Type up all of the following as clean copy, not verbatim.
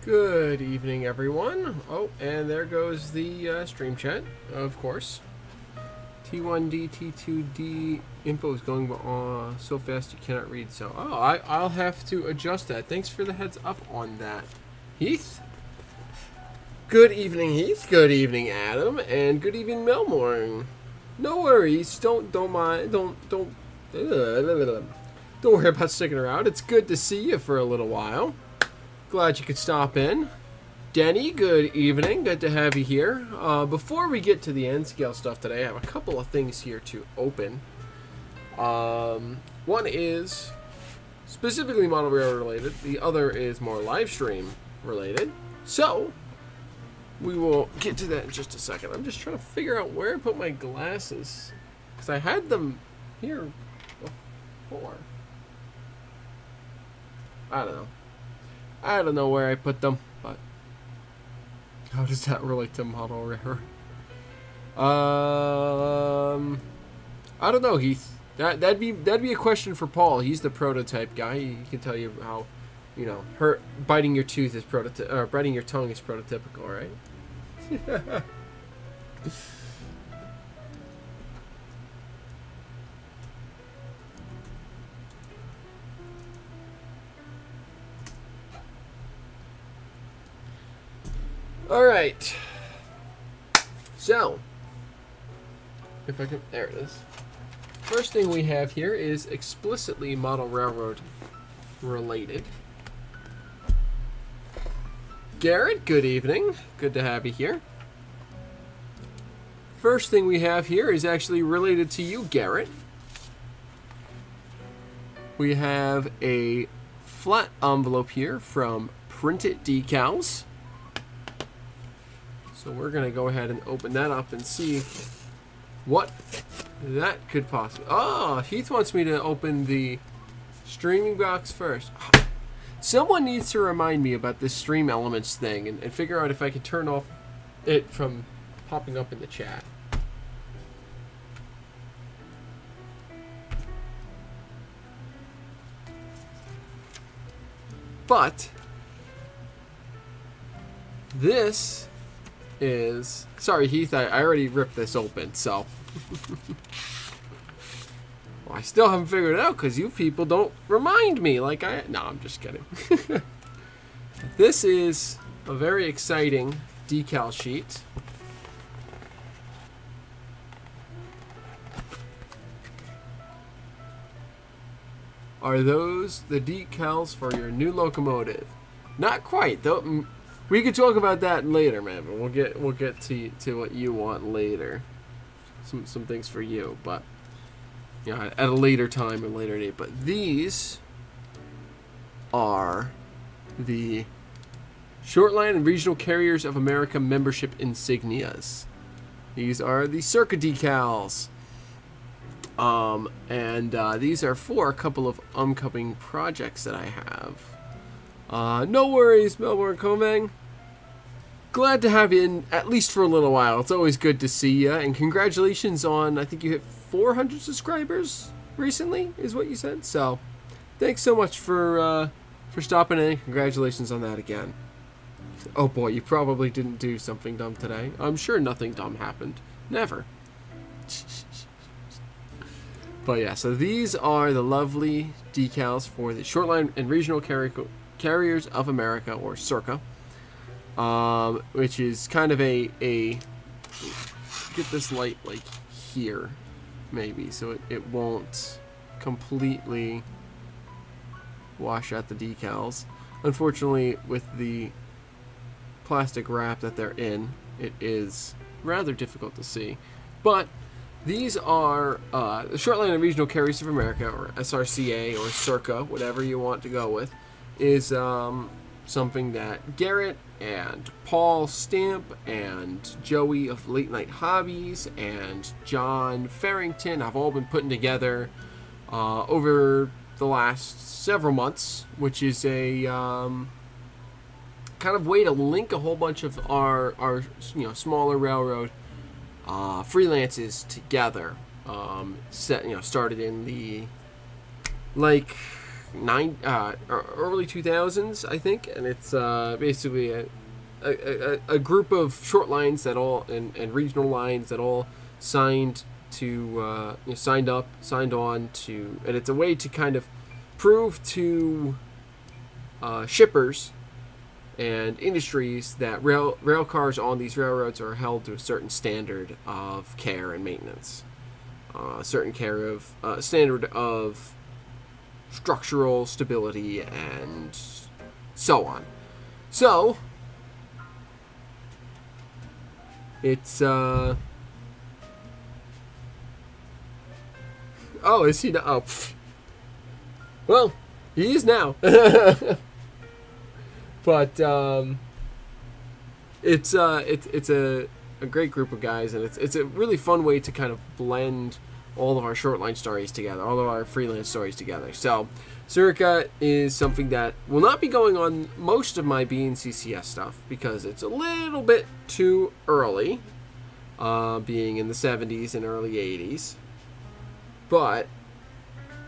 Good evening, everyone. Oh, and there goes the stream chat, of course. T1D, T2D info is going so fast you cannot read. So, I'll have to adjust that. Thanks for the heads up on that, Heath. Good evening, Heath. Good evening, Adam, and good evening, Melmorne. No worries. Don't mind. Don't worry about sticking around. It's good to see you for a little while. Glad you could stop in. Denny, good evening. Good to have you here. Before we get to the end scale stuff today, I have a couple of things here to open. One is specifically model rail related. The other is more live stream related. So, we will get to that in just a second. I'm just trying to figure out where I put my glasses, because I had them here before. I don't know where I put them, but how does that relate to model rail? I don't know, Heath. That'd be a question for Paul. He's the prototype guy. He can tell you how, biting your tooth is or biting your tongue is prototypical, right? All right. So, if I can, there it is. First thing we have here is explicitly model railroad related. Garrett, good evening. Good to have you here. First thing we have here is actually related to you, Garrett. We have a flat envelope here from Printed Decals. So we're going to go ahead and open that up and see what that could possibly... Oh, Heath wants me to open the streaming box first. Someone needs to remind me about this stream elements thing and figure out if I can turn off it from popping up in the chat. But this is... Sorry, Heath, I already ripped this open, so... Well, I still haven't figured it out because you people don't remind me like I... No, I'm just kidding. This is a very exciting decal sheet. Are those the decals for your new locomotive? Not quite, though. We could talk about that later, man. But we'll get to what you want later. Some things for you, but at a later time and later date. But these are the Shortline and Regional Carriers of America membership insignias. These are the Circa decals. These are for a couple of upcoming projects that I have. No worries, Melbourne Comang. Glad to have you in, at least for a little while. It's always good to see you. And congratulations on, I think you hit 400 subscribers recently, is what you said. So, thanks so much for stopping in. Congratulations on that again. Oh boy, you probably didn't do something dumb today. I'm sure nothing dumb happened. Never. But yeah, so these are the lovely decals for the Shortline and Regional Carriers of America, or Circa. Which is kind of a get this light like here, maybe, so it won't completely wash out the decals. Unfortunately, with the plastic wrap that they're in, it is rather difficult to see. But these are the Shortline and Regional Carriers of America, or SRCA, or Circa, whatever you want to go with, is something that Garrett and Paul Stamp and Joey of Late Night Hobbies and John Farrington have all been putting together over the last several months, which is a kind of way to link a whole bunch of our smaller railroad freelances together. Started in the early 2000s, I think, and it's basically a group of short lines that all and regional lines that all signed on to, and it's a way to kind of prove to shippers and industries that rail cars on these railroads are held to a certain standard of care and maintenance, a certain standard of structural stability and so on. So it's oh, is he now? Oh, well, he is now. But it's a great group of guys, and it's a really fun way to kind of blend all of our short line stories together, all of our freelance stories together. So Circa is something that will not be going on most of my B&CCS stuff because it's a little bit too early, being in the 70s and early 80s. But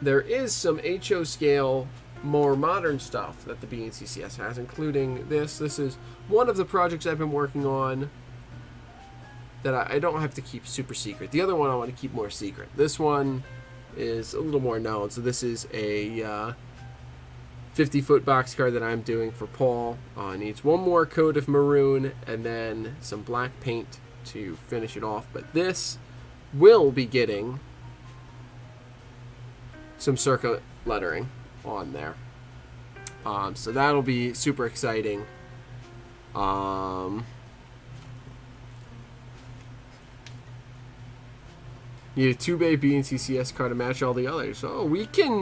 there is some HO scale, more modern stuff that the B&CCS has, including this. This is one of the projects I've been working on that I don't have to keep super secret. The other one I want to keep more secret. This one is a little more known. So this is a 50-foot boxcar that I'm doing for Paul. Needs one more coat of maroon and then some black paint to finish it off. But this will be getting some Circa lettering on there. So that'll be super exciting. Need a 2-bay B&CCS car to match all the others. So we can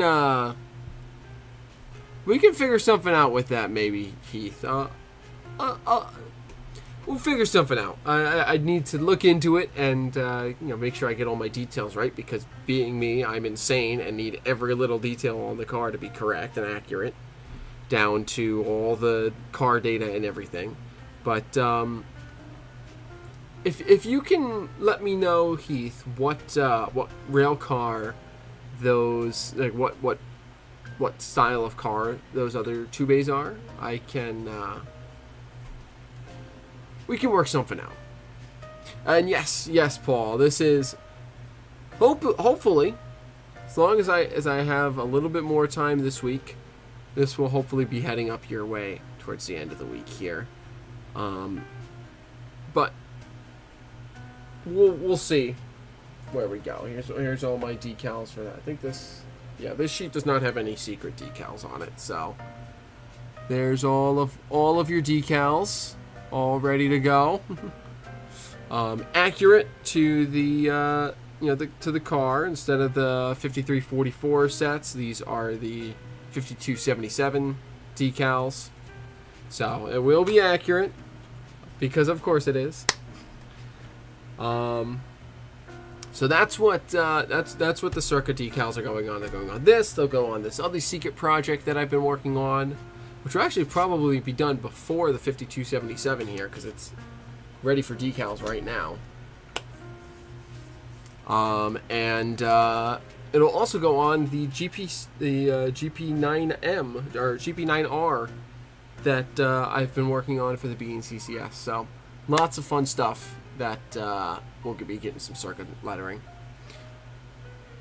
figure something out with that, maybe, Heath. We'll figure something out. I need to look into it and make sure I get all my details right, because being me, I'm insane and need every little detail on the car to be correct and accurate, down to all the car data and everything. But if you can let me know, Heath, what rail car those, like what style of car those other 2-bays are, I can we can work something out. And yes, Paul, this is hopefully, as long as I have a little bit more time this week, this will hopefully be heading up your way towards the end of the week here. But we'll see where we go. Here's all my decals for that. I think this sheet does not have any secret decals on it, so there's all of your decals all ready to go. Accurate to the to the car. Instead of the 5344 sets, these are the 5277 decals. So it will be accurate, because of course it is. So that's what the Circa decals are going on. They're going on this. They'll go on this other secret project that I've been working on, which will actually probably be done before the 5277 here, because it's ready for decals right now. And it'll also go on the GP9M or GP9R that I've been working on for the B&CCS. So lots of fun stuff that we'll be getting some Circa lettering.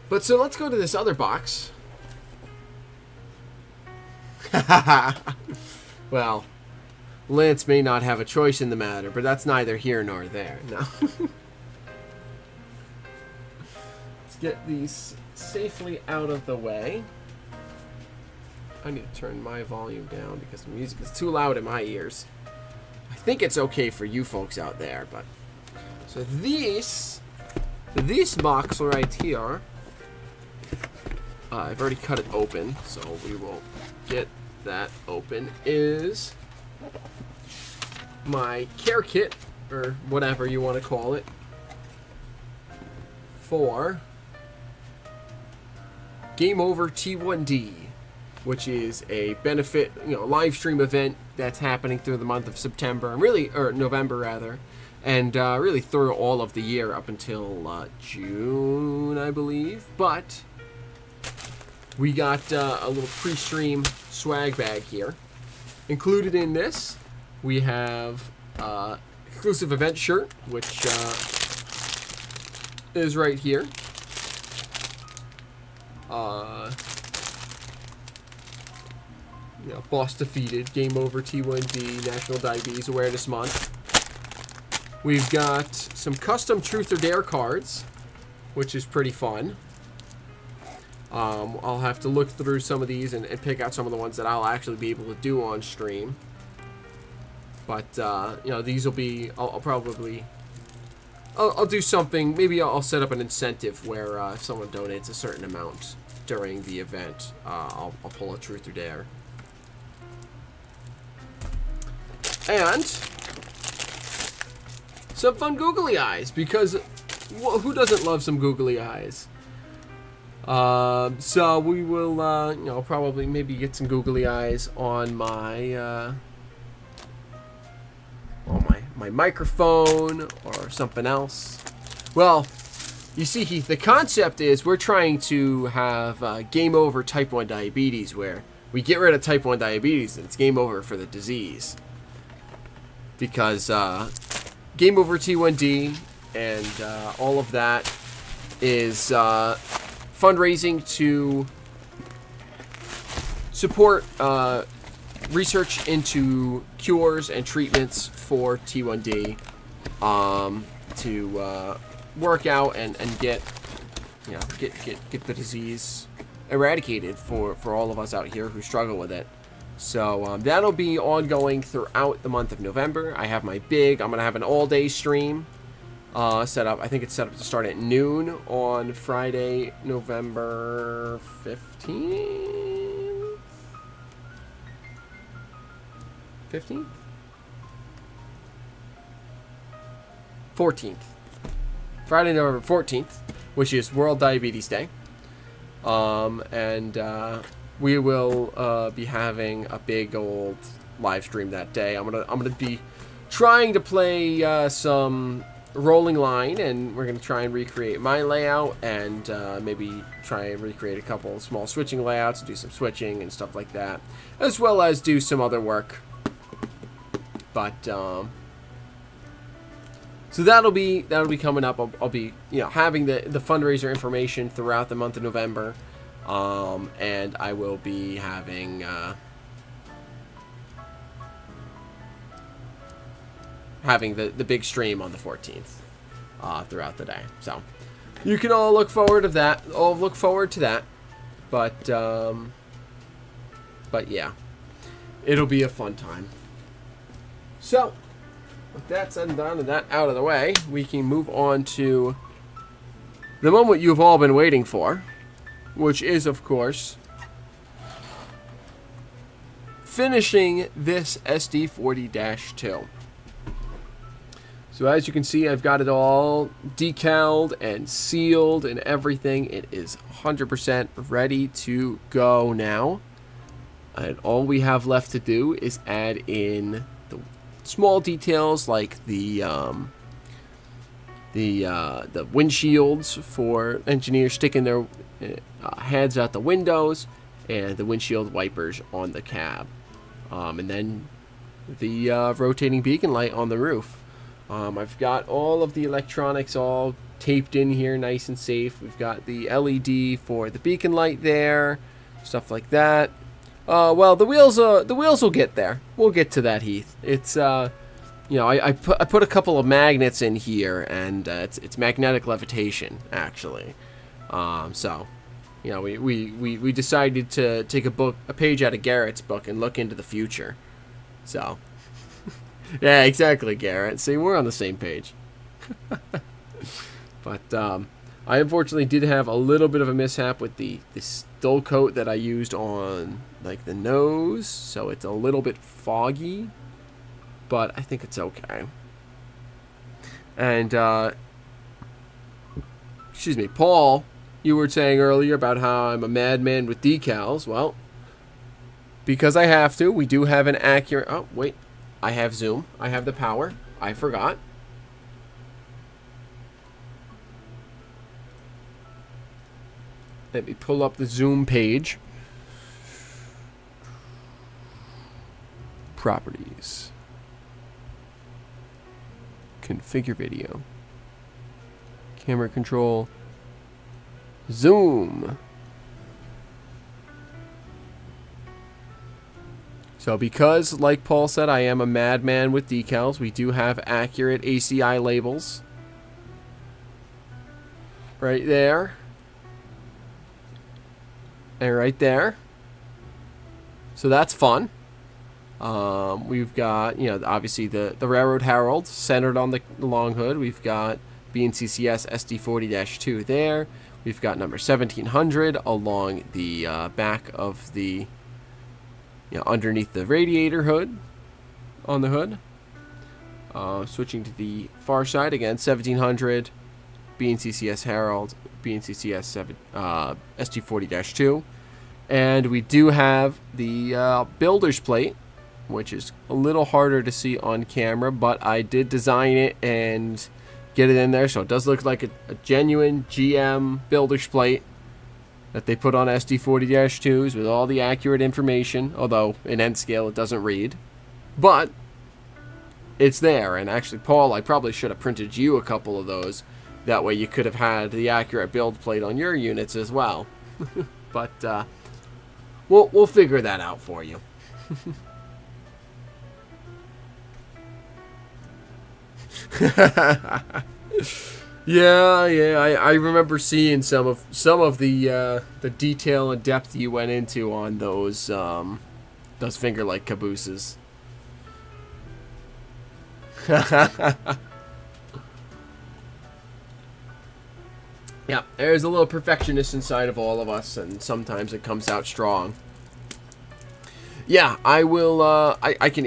But so let's go to this other box. Well, Lance may not have a choice in the matter, but that's neither here nor there. No. Let's get these safely out of the way. I need to turn my volume down because the music is too loud in my ears. I think it's okay for you folks out there, but so this box right here, I've already cut it open, so we will get that open, is my care kit, or whatever you want to call it, for Game Over T1D, which is a benefit, live stream event that's happening through the month of September, or November rather, and really through all of the year up until June, I believe. But we got a little pre-stream swag bag here. Included in this, we have exclusive event shirt, which is right here. Boss defeated, game over, T1D, National Diabetes Awareness Month. We've got some custom Truth or Dare cards, which is pretty fun. I'll have to look through some of these and pick out some of the ones that I'll actually be able to do on stream. But, these will be, I'll do something, maybe I'll set up an incentive where if someone donates a certain amount during the event, I'll pull a Truth or Dare. And some fun googly eyes, because who doesn't love some googly eyes? So we will, probably maybe get some googly eyes on my, my microphone or something else. Well, you see, Heath, the concept is we're trying to have game over type 1 diabetes, where we get rid of type 1 diabetes and it's game over for the disease. Because game over T1D and all of that is fundraising to support research into cures and treatments for T1D, to work out and get the disease eradicated for all of us out here who struggle with it. So that'll be ongoing throughout the month of November. I have I'm going to have an all-day stream set up. I think it's set up to start at noon on Friday, November 15th? 15th? 14th. Friday, November 14th, which is World Diabetes Day. We will be having a big old live stream that day. I'm gonna be trying to play some rolling line, and we're gonna try and recreate my layout, and maybe try and recreate a couple of small switching layouts, do some switching and stuff like that, as well as do some other work. But so that'll be coming up. I'll be having the fundraiser information throughout the month of November. And I will be having the big stream on the 14th throughout the day. So you can all look forward to that. But yeah, it'll be a fun time. So with that said and done and that out of the way, we can move on to the moment you've all been waiting for, which is, of course, finishing this SD40-2. So as you can see, I've got it all decaled and sealed and everything. It is 100% ready to go now. And all we have left to do is add in the small details like the windshields for engineers sticking their heads out the windows, and the windshield wipers on the cab, and then the rotating beacon light on the roof. I've got all of the electronics all taped in here nice and safe. We've got the LED for the beacon light there, stuff like that. Well, the wheels will get there. We'll get to that, Heath. It's I put a couple of magnets in here, and it's magnetic levitation, actually. So, we decided to take a page out of Garrett's book and look into the future. So, yeah, exactly, Garrett. See, we're on the same page. But I unfortunately did have a little bit of a mishap with the dull coat that I used on like the nose, so it's a little bit foggy, but I think it's okay. And excuse me, Paul, you were saying earlier about how I'm a madman with decals. Well, because I have to, we do have an accurate... Oh, wait. I have zoom. I have the power. I forgot. Let me pull up the Zoom page. Properties. Configure video. Camera control. Zoom. So because, like Paul said, I am a madman with decals, we do have accurate ACI labels. Right there. And right there. So that's fun. We've got, you know, obviously the Railroad Herald centered on the long hood. We've got B&CCS SD40-2 there. We've got number 1700 along the back of the, you know, underneath the radiator hood, on the hood. Switching to the far side again, 1700, B&CCS Herald, B&CCS SD40-2. And we do have the builder's plate, which is a little harder to see on camera, but I did design it and get it in there, so it does look like a genuine GM builder's plate that they put on SD40-2s with all the accurate information, although in N scale it doesn't read. But it's there, and actually, Paul, I probably should have printed you a couple of those. That way you could have had the accurate build plate on your units as well. But we'll figure that out for you. Yeah, I remember seeing some of the detail and depth you went into on those finger-like cabooses. Yeah, there's a little perfectionist inside of all of us, and sometimes it comes out strong. Yeah, I will. I can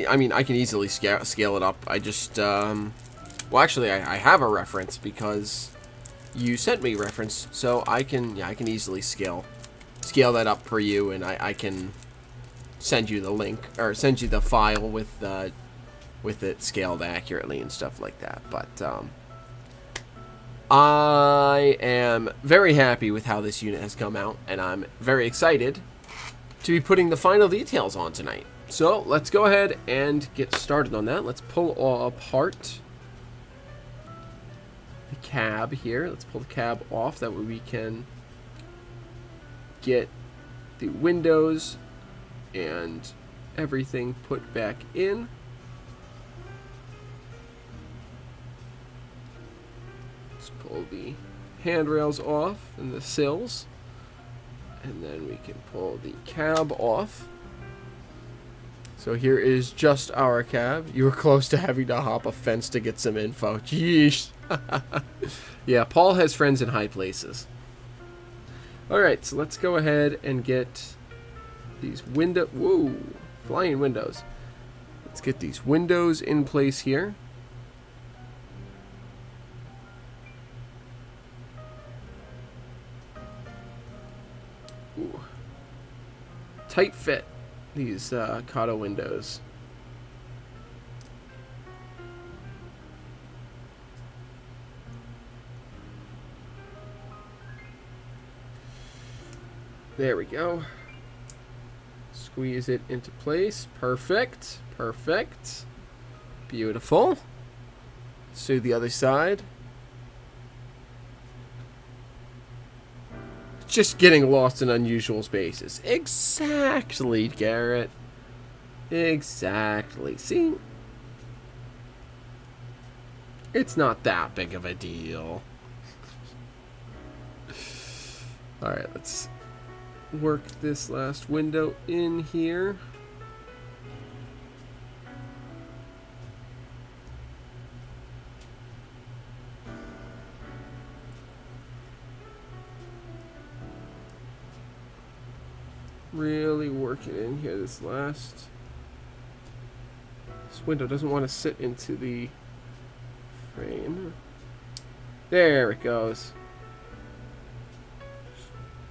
easily scale it up. I just well, actually, I have a reference because you sent me reference, so I can easily scale that up for you, and I can send you the link or send you the file with it scaled accurately and stuff like that. But I am very happy with how this unit has come out, and I'm very excited to be putting the final details on tonight. So let's go ahead and get started on that. Let's pull apart the cab here. Let's pull the cab off. That way we can get the windows and everything put back in. Let's pull the handrails off and the sills. And then we can pull the cab off. So here is just our cab. You were close to having to hop a fence to get some info. Jeez. Yeah, Paul has friends in high places. Alright, so let's go ahead and get these flying windows. Let's get these windows in place here. Ooh. Tight fit, these Kato windows. There we go. Squeeze it into place. Perfect. Perfect. Beautiful. Let's do the other side. Just getting lost in unusual spaces. Exactly, Garrett. Exactly. See? It's not that big of a deal. Alright, let's work this last window in here. Really work it in here. This window doesn't want to sit into the frame. There it goes.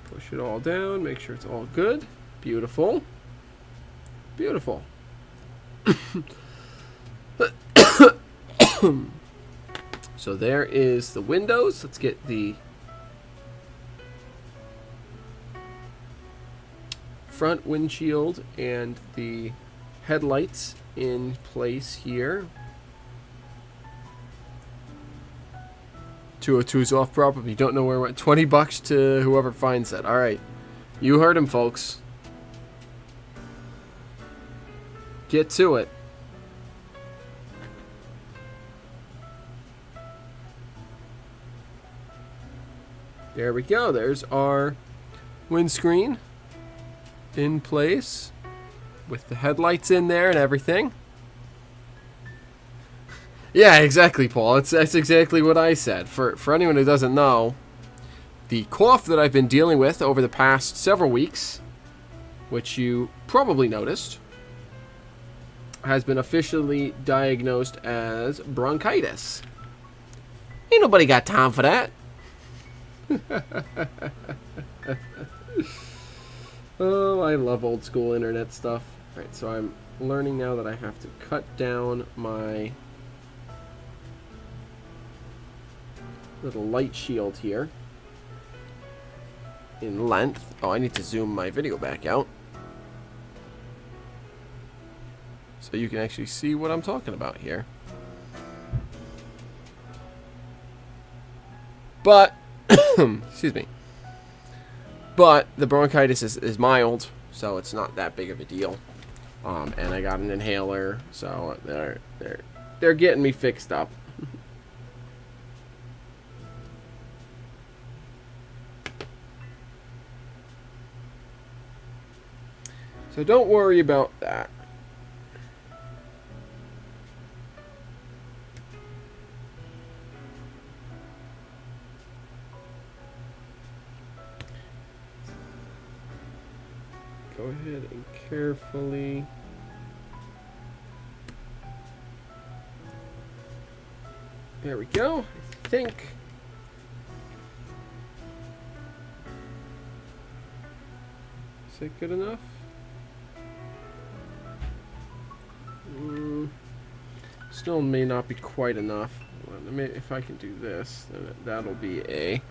Push it all down, make sure it's all good. Beautiful. Beautiful. So there is the windows. Let's get the front windshield and the headlights in place here. 202's off property. Don't know where it went. $20 to whoever finds it. All right. You heard him, folks. Get to it. There we go. There's our windscreen in place with the headlights in there and everything. Yeah, exactly, Paul. That's exactly what I said. For anyone who doesn't know, the cough that I've been dealing with over the past several weeks, which you probably noticed, has been officially diagnosed as bronchitis. Ain't nobody got time for that. Oh, I love old school internet stuff. Alright, so I'm learning now that I have to cut down my little light shield here in length. Oh, I need to zoom my video back out so you can actually see what I'm talking about here. But excuse me. But the bronchitis is mild, so it's not that big of a deal. And I got an inhaler, so they're getting me fixed up. So don't worry about that. Go ahead and carefully there we go. I think is that good enough? Still may not be quite enough. Well, if I can do this, then that'll be a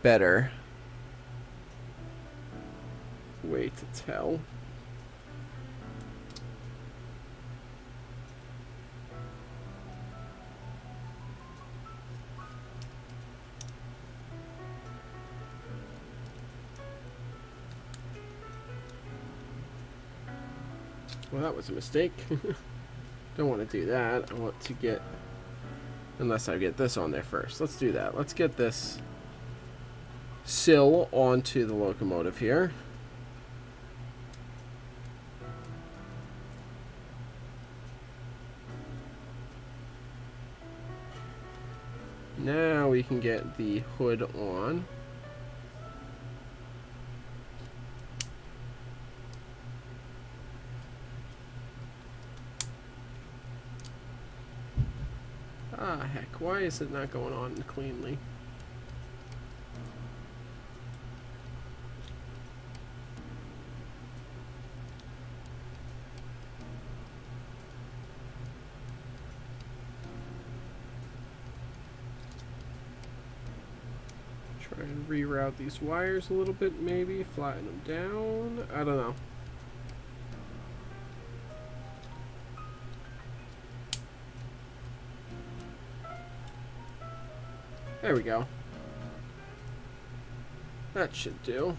better way to tell. Well, that was a mistake. Don't want to do that. I want to get, unless I get this on there first. Let's do that. Let's get this sill onto the locomotive here. Now we can get the hood on. Ah, heck, why is it not going on cleanly? Try and reroute these wires a little bit, maybe flatten them down. I don't know. There we go. That should do.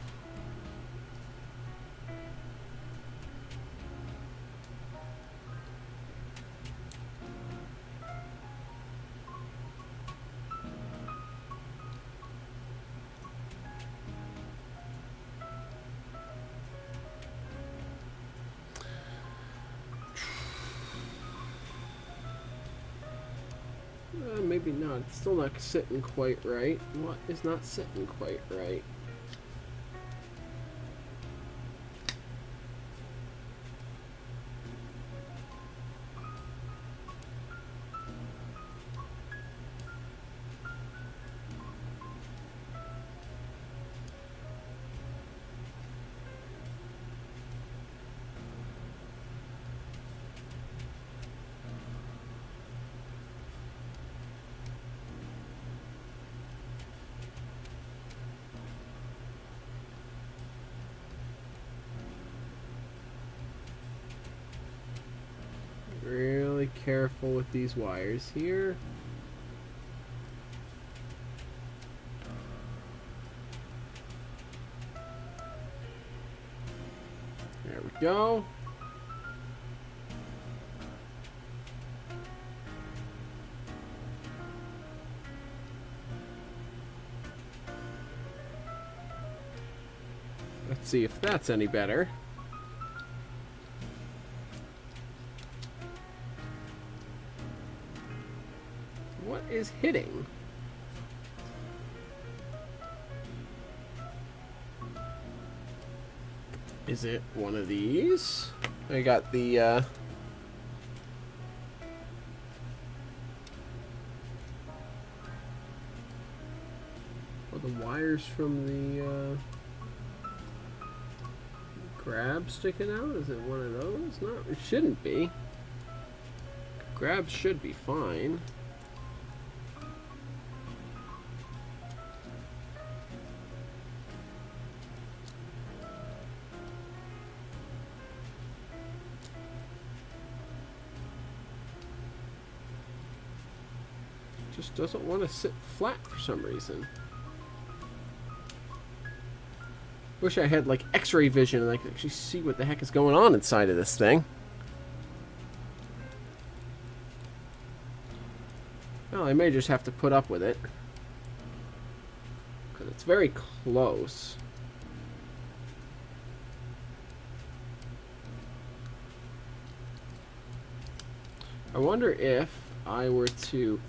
Maybe not. It's still not sitting quite right. What is not sitting quite right? really careful with these wires here. There we go. Let's see if that's any better. What is hitting? Is it one of these? I got the well, the wires from the grab sticking out? Is it one of those? No, it shouldn't be. Grabs should be fine. Just doesn't want to sit flat for some reason. Wish I had like X-ray vision and I could actually see what the heck is going on inside of this thing. Well, I may just have to put up with it, because it's very close. I wonder if I were to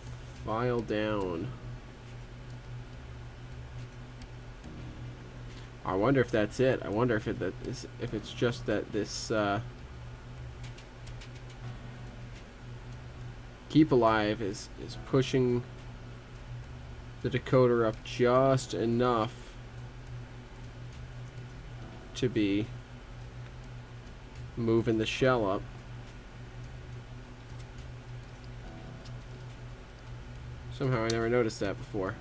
file down. I wonder if that's it. I wonder if if it's just that this keep alive is pushing the decoder up just enough to be moving the shell up. Somehow I never noticed that before.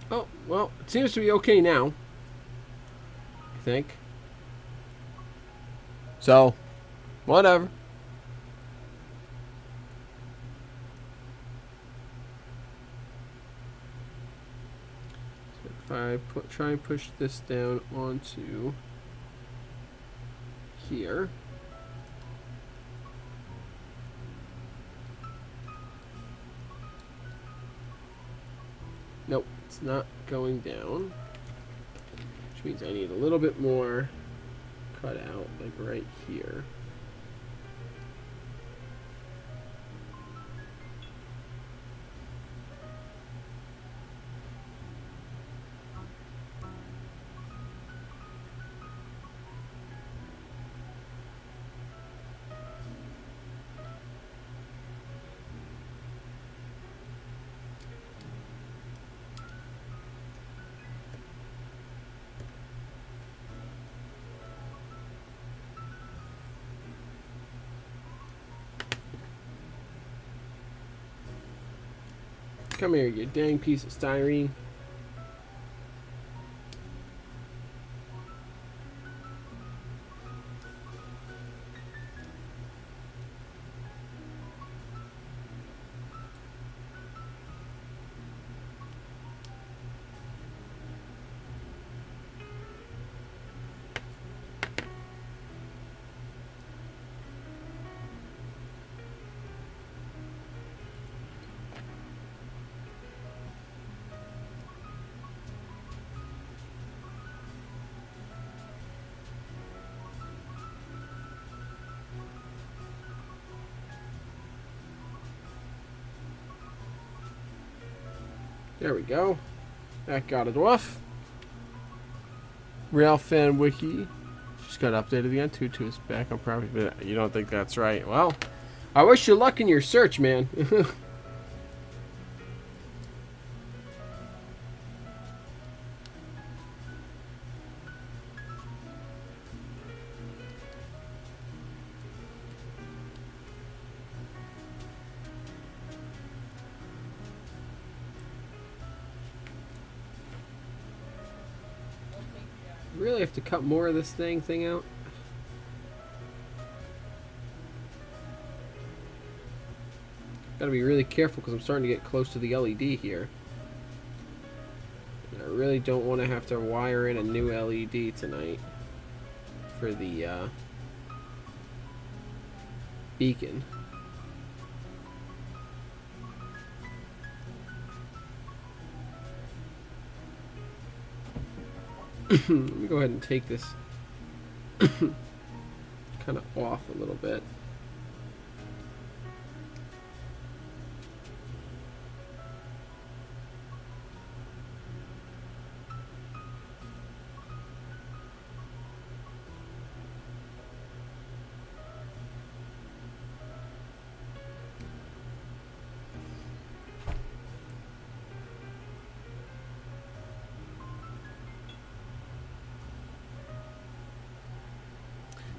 Oh, well, it seems to be okay now, I think. So, whatever. So if I try and push this down onto here. Nope, it's not going down, which means I need a little bit more cut out, like right here. Come here, you dang piece of styrene. There we go. That got it off. Railfan Wiki just got updated again. 2.2 is back on property, but you don't think that's right. Well, I wish you luck in your search, man. Really have to cut more of this thing out. Gotta be really careful because I'm starting to get close to the LED here. And I really don't want to have to wire in a new LED tonight for the beacon. Let me go ahead and take this kind of off a little bit.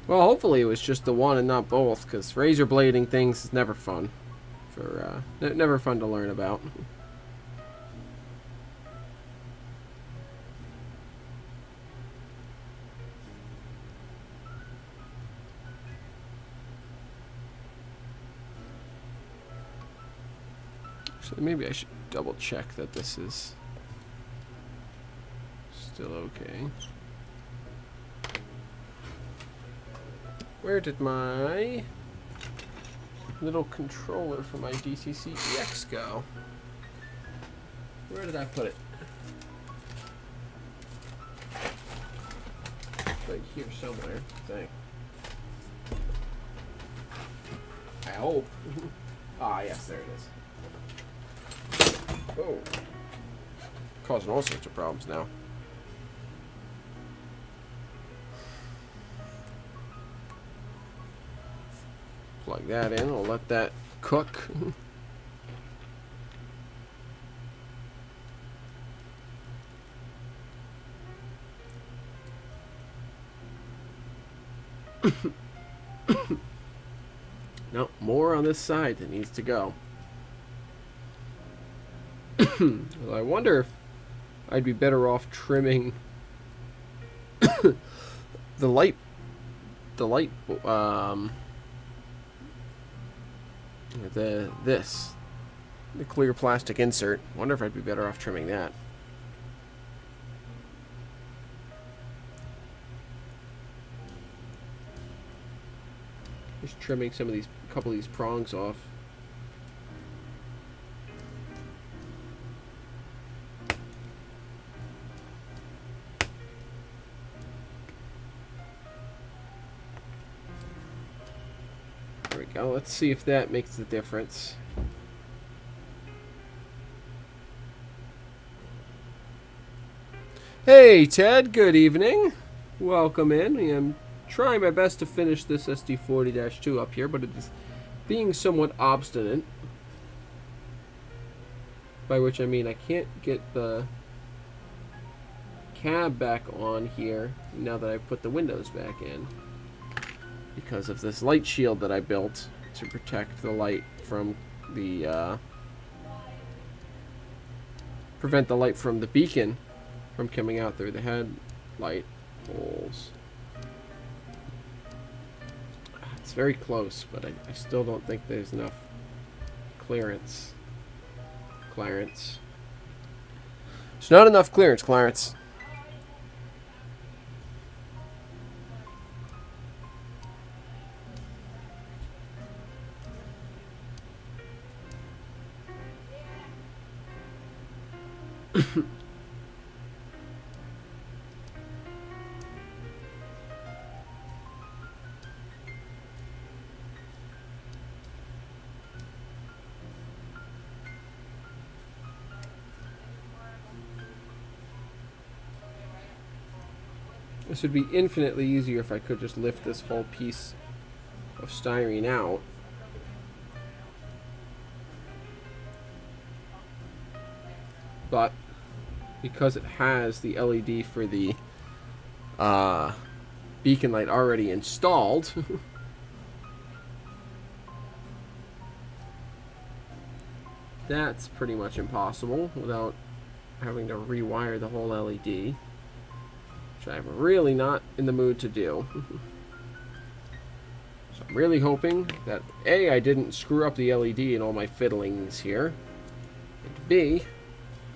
Well, hopefully it was just the one and not both, because razor blading things is never fun. Never fun to learn about. Actually, maybe I should double check that this is still okay. Where did my little controller for my B&CCS go? Where did I put it? Right here somewhere, I think. I hope. Ah, yes, there it is. Oh. Causing all sorts of problems now. Plug that in. I'll let that cook. No, more on this side that needs to go. Well, I wonder if I'd be better off trimming the light the clear plastic insert. Wonder if I'd be better off trimming that. Just trimming some of these, couple of these prongs off. There we go. Let's see if that makes the difference. Hey Ted, good evening. Welcome in. I am trying my best to finish this SD40-2 up here, but it is being somewhat obstinate. By which I mean I can't get the cab back on here now that I've put the windows back in, because of this light shield that I built to protect the light from the prevent the light from the beacon from coming out through the headlight holes. It's very close, but I still don't think there's enough clearance. Clarence. There's not enough clearance, Clarence. This would be infinitely easier if I could just lift this whole piece of styrene out. But because it has the LED for the beacon light already installed, that's pretty much impossible without having to rewire the whole LED. Which I'm really not in the mood to do. So really hoping that A, I didn't screw up the LED in all my fiddlings here, and B,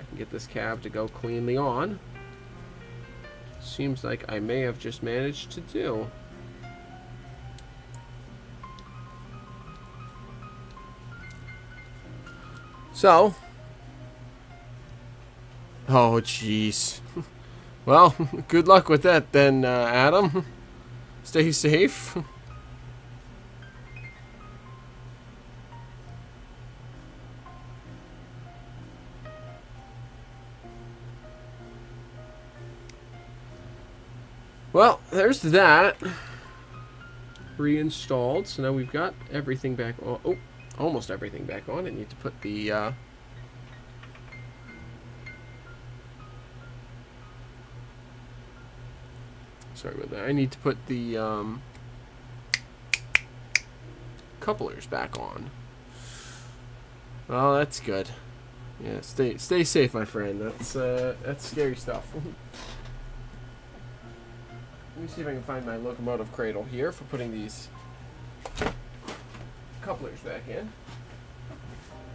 I can get this cab to go cleanly on. Seems like I may have just managed to do. So, oh jeez. Well, good luck with that then, Adam. Stay safe. Well, there's that. Reinstalled. So now we've got everything back on. Oh, almost everything back on. I need to put the... sorry about that. I need to put the couplers back on. Oh, that's good. Yeah, stay safe, my friend. That's scary stuff. Let me see if I can find my locomotive cradle here for putting these couplers back in.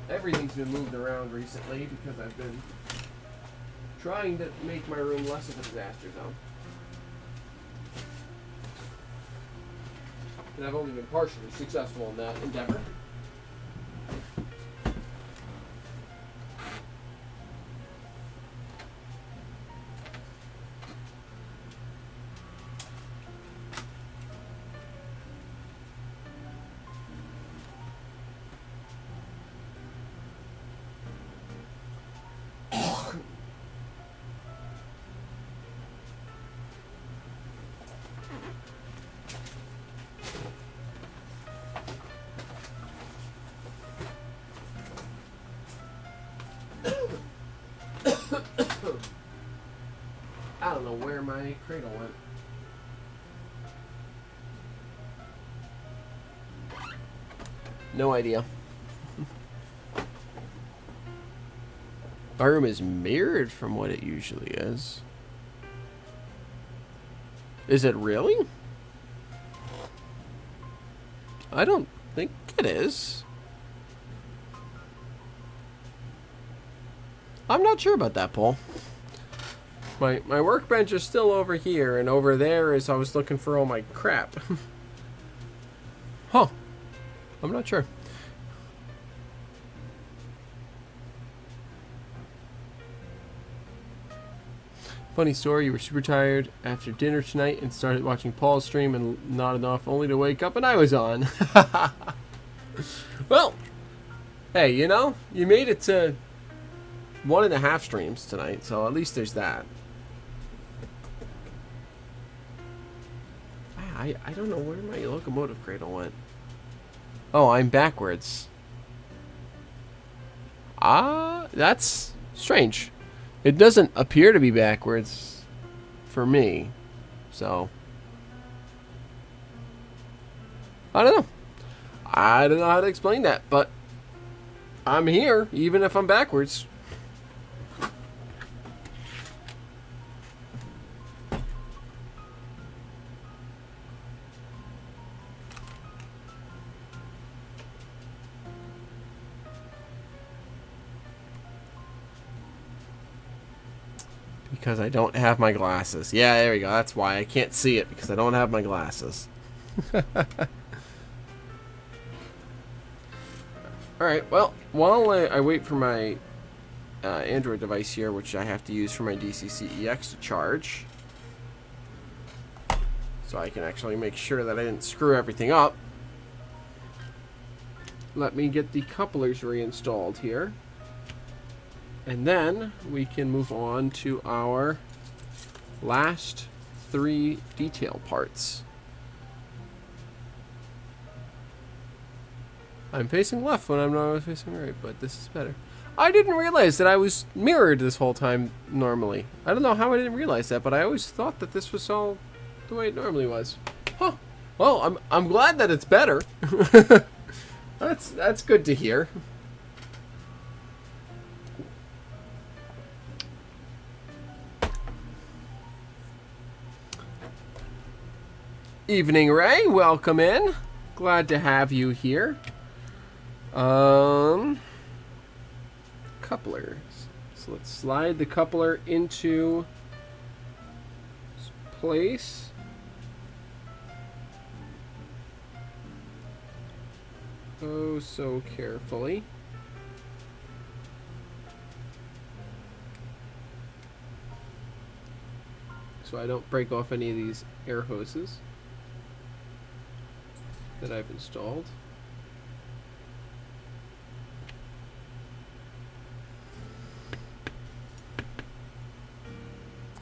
Everything's been moved around recently because I've been trying to make my room less of a disaster zone. And I've only been partially successful in that endeavor. I don't know where my cradle went. No idea. My room is mirrored from what it usually is. Is it really? I don't think it is. I'm not sure about that, Paul. My workbench is still over here, and over there is I was looking for all my crap. Huh. I'm not sure. Funny story, you were super tired after dinner tonight and started watching Paul's stream and nodded off only to wake up and I was on. Well, hey, you know, you made it to 1.5 streams tonight, so at least there's that. I don't know where my locomotive cradle went. Oh, I'm backwards. That's strange. It doesn't appear to be backwards for me, so I don't know. I don't know how to explain that, but I'm here even if I'm backwards. Because I don't have my glasses. Yeah, there we go. That's why I can't see it, because I don't have my glasses. Alright, well, while I wait for my Android device here, which I have to use for my DCCEX to charge, so I can actually make sure that I didn't screw everything up, let me get the couplers reinstalled here. And then we can move on to our last 3 detail parts. I'm facing left when I'm not facing right, but this is better. I didn't realize that I was mirrored this whole time normally. I don't know how I didn't realize that, but I always thought that this was all the way it normally was. Huh. Well, I'm glad that it's better. That's good to hear. Evening, Ray. Welcome in. glad to have you here. Couplers. So let's slide the coupler into place. Oh, so carefully. So I don't break off any of these air hoses that I've installed.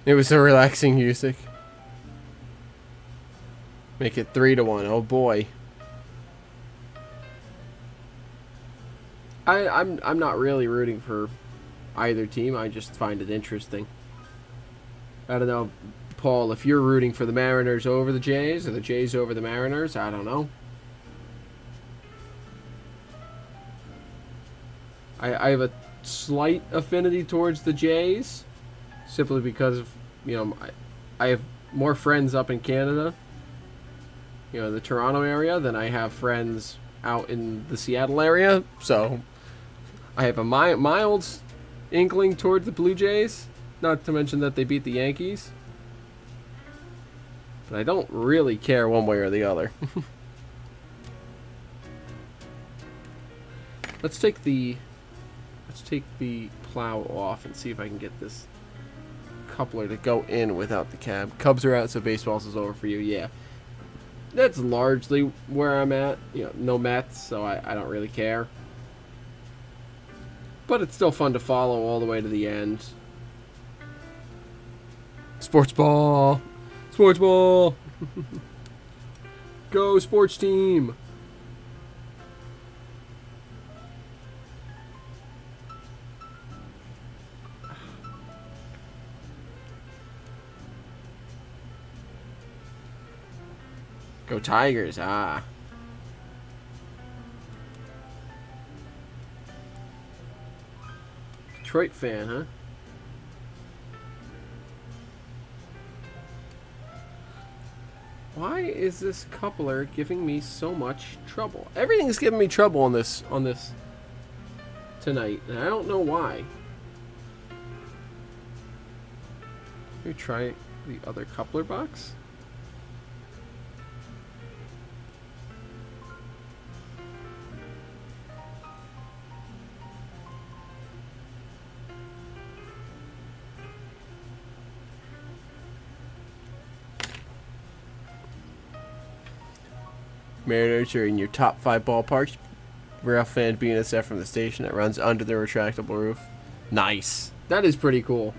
It was so relaxing music. Make it 3-1. Oh boy. I'm not really rooting for either team. I just find it interesting. I don't know, Paul, if you're rooting for the Mariners over the Jays or the Jays over the Mariners, I don't know. I have a slight affinity towards the Jays, simply because of, you know, I have more friends up in Canada, you know, the Toronto area, than I have friends out in the Seattle area. So I have a mild inkling towards the Blue Jays. Not to mention that they beat the Yankees. But I don't really care one way or the other. Let's take the plow off and see if I can get this coupler to go in without the cab. Cubs are out, so baseball's is over for you. Yeah. That's largely where I'm at. You know, no Mets, so I don't really care. But it's still fun to follow all the way to the end. Sports ball! Sports ball! Go sports team! Go Tigers, ah. Detroit fan, huh? Why is this coupler giving me so much trouble? Everything's giving me trouble on this tonight, and I don't know why. Let me try the other coupler box. Mariners are in your top 5 ballparks. Ralph fan B&CCS from the station that runs under the retractable roof. Nice. That is pretty cool.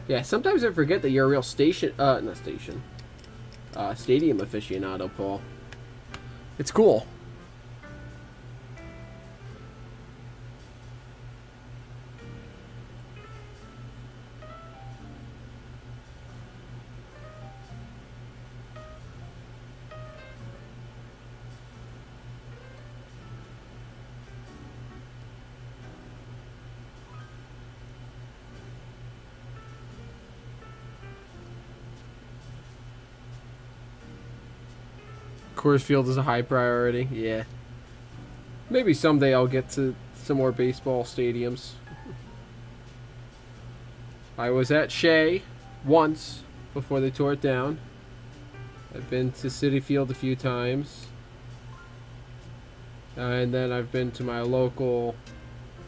Yeah, sometimes I forget that you're a real stadium aficionado, Paul. It's cool. Coors Field is a high priority. Yeah. Maybe someday I'll get to some more baseball stadiums. I was at Shea once before they tore it down. I've been to Citi Field a few times. And then I've been to my local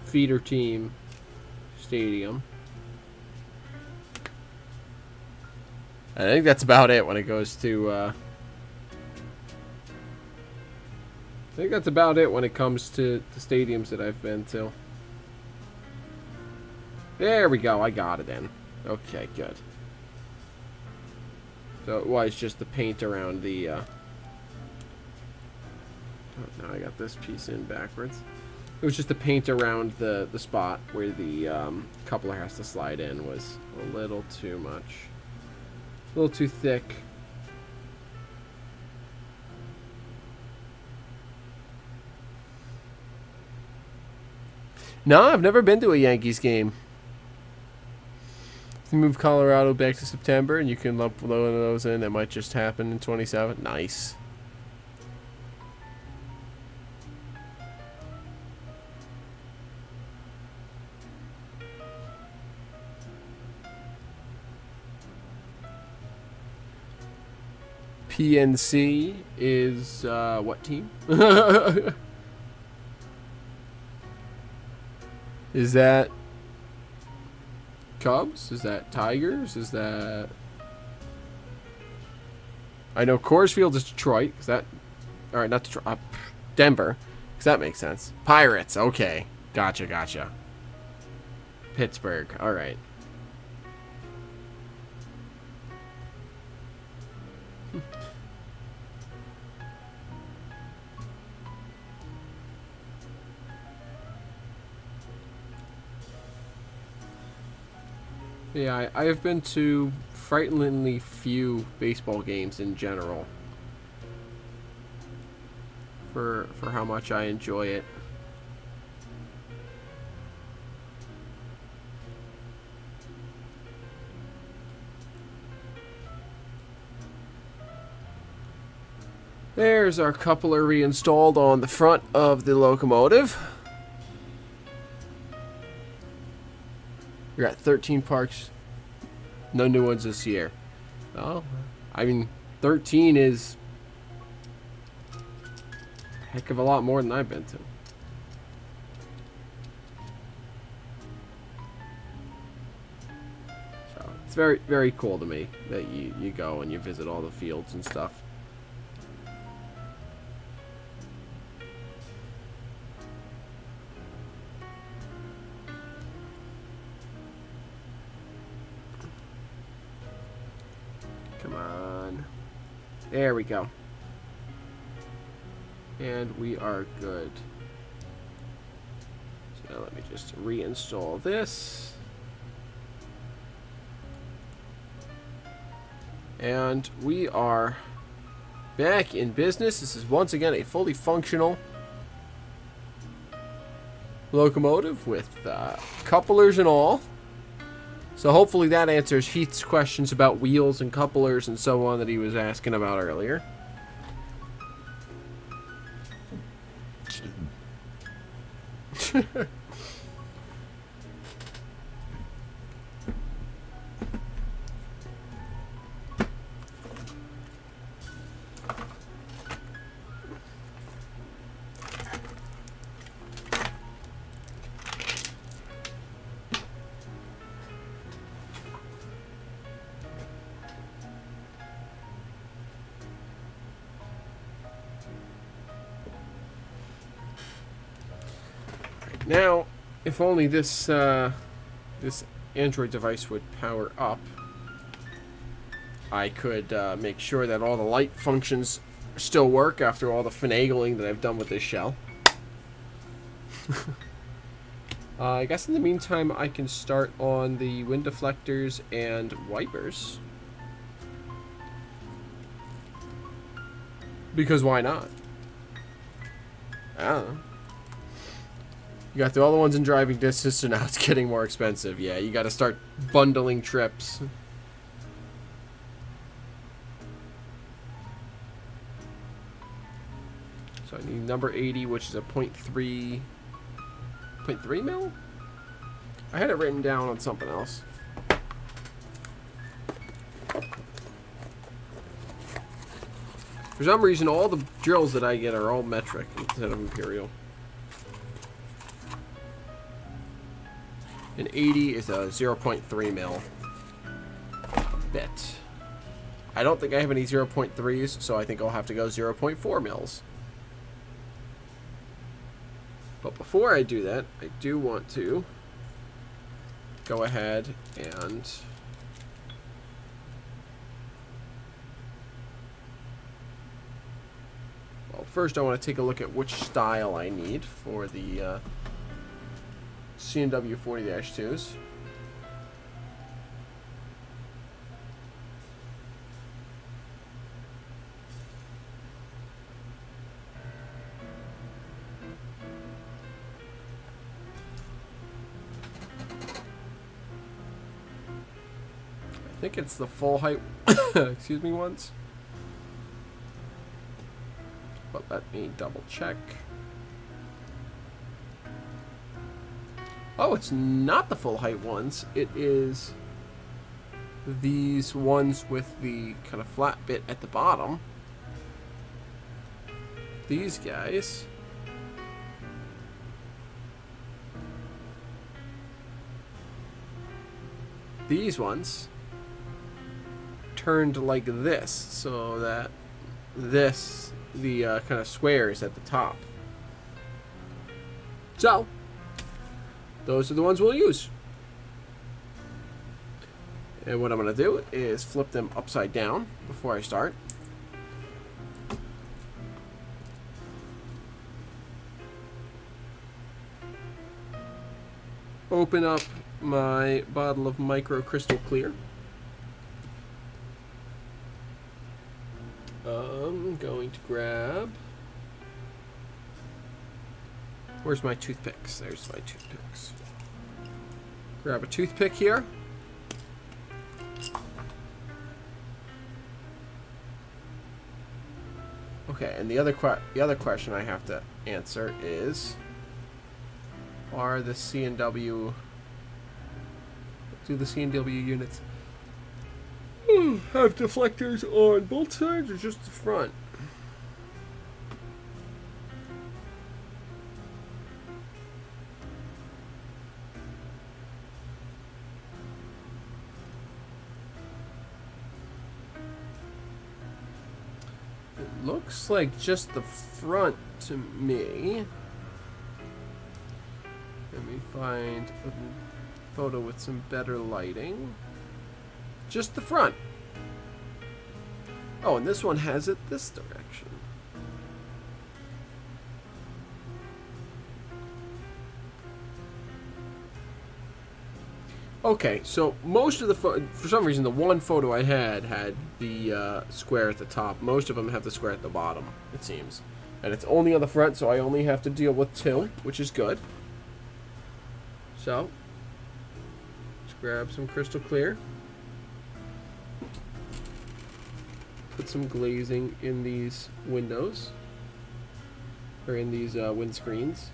feeder team stadium. I think that's about it when it goes to I think that's about it when it comes to the stadiums that I've been to. There we go. I got it in. Okay, good. So it was just the paint around the... Oh, now I got this piece in backwards. It was just the paint around the spot where the coupler has to slide in was a little too much. A little too thick. No, I've never been to a Yankees game. You move Colorado back to September, and you can lump one of those in. That might just happen in 27. Nice. PNC is what team? Is that Cubs? Is that Tigers? Is that... I know Coors Field is Detroit. Is that... Alright, not Detroit. Denver. Because that makes sense. Pirates. Okay. Gotcha. Pittsburgh. Alright. Yeah, I have been to frighteningly few baseball games in general for how much I enjoy it. There's our coupler reinstalled on the front of the locomotive. You're at 13 parks. No new ones this year. Oh, I mean, 13 is a heck of a lot more than I've been to. So it's very, very cool to me that you go and you visit all the fields and stuff. Come on. There we go. And we are good. So now let me just reinstall this. And we are back in business. This is once again a fully functional locomotive with couplers and all. So hopefully that answers Heath's questions about wheels and couplers and so on that he was asking about earlier. Now, if only this this Android device would power up, I could make sure that all the light functions still work after all the finagling that I've done with this shell. I guess in the meantime I can start on the wind deflectors and wipers. Because why not? I don't know. You got through all the ones in driving distance, so now it's getting more expensive. Yeah, you got to start bundling trips. So I need number 80, which is a 0.3 mil? I had it written down on something else. For some reason, all the drills that I get are all metric instead of imperial. And 80 is a 0.3 mil bit. I don't think I have any 0.3s, so I think I'll have to go 0.4 mils. But before I do that, I do want to go ahead and first I want to take a look at which style I need for the C&W 40-2s. I think it's the full height, excuse me, ones. But let me double check. Oh, it's not the full height ones. It is these ones with the kind of flat bit at the bottom. These guys. These ones turned like this, so that this, the kind of squares at the top. So, those are the ones we'll use. And what I'm going to do is flip them upside down before I start. Open up my bottle of micro crystal clear. I'm going to grab... Where's my toothpicks? There's my toothpicks. Grab a toothpick here. Okay, and the other question I have to answer is, are the C&W... Do the C&W units have deflectors on both sides or just the front? It looks like just the front to me. Let me find a photo with some better lighting. Just the front. Oh, and this one has it this direction. Okay, so most of the for some reason the one photo I had the square at the top. Most of them have the square at the bottom, it seems. And it's only on the front, so I only have to deal with two, which is good. So, let's grab some crystal clear. Put some glazing in these windows, or in these windscreens.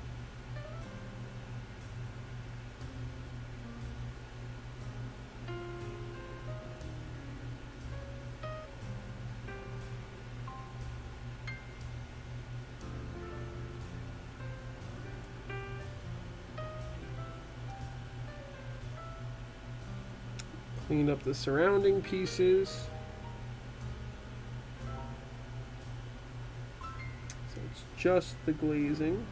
Clean up the surrounding pieces. So it's just the glazing.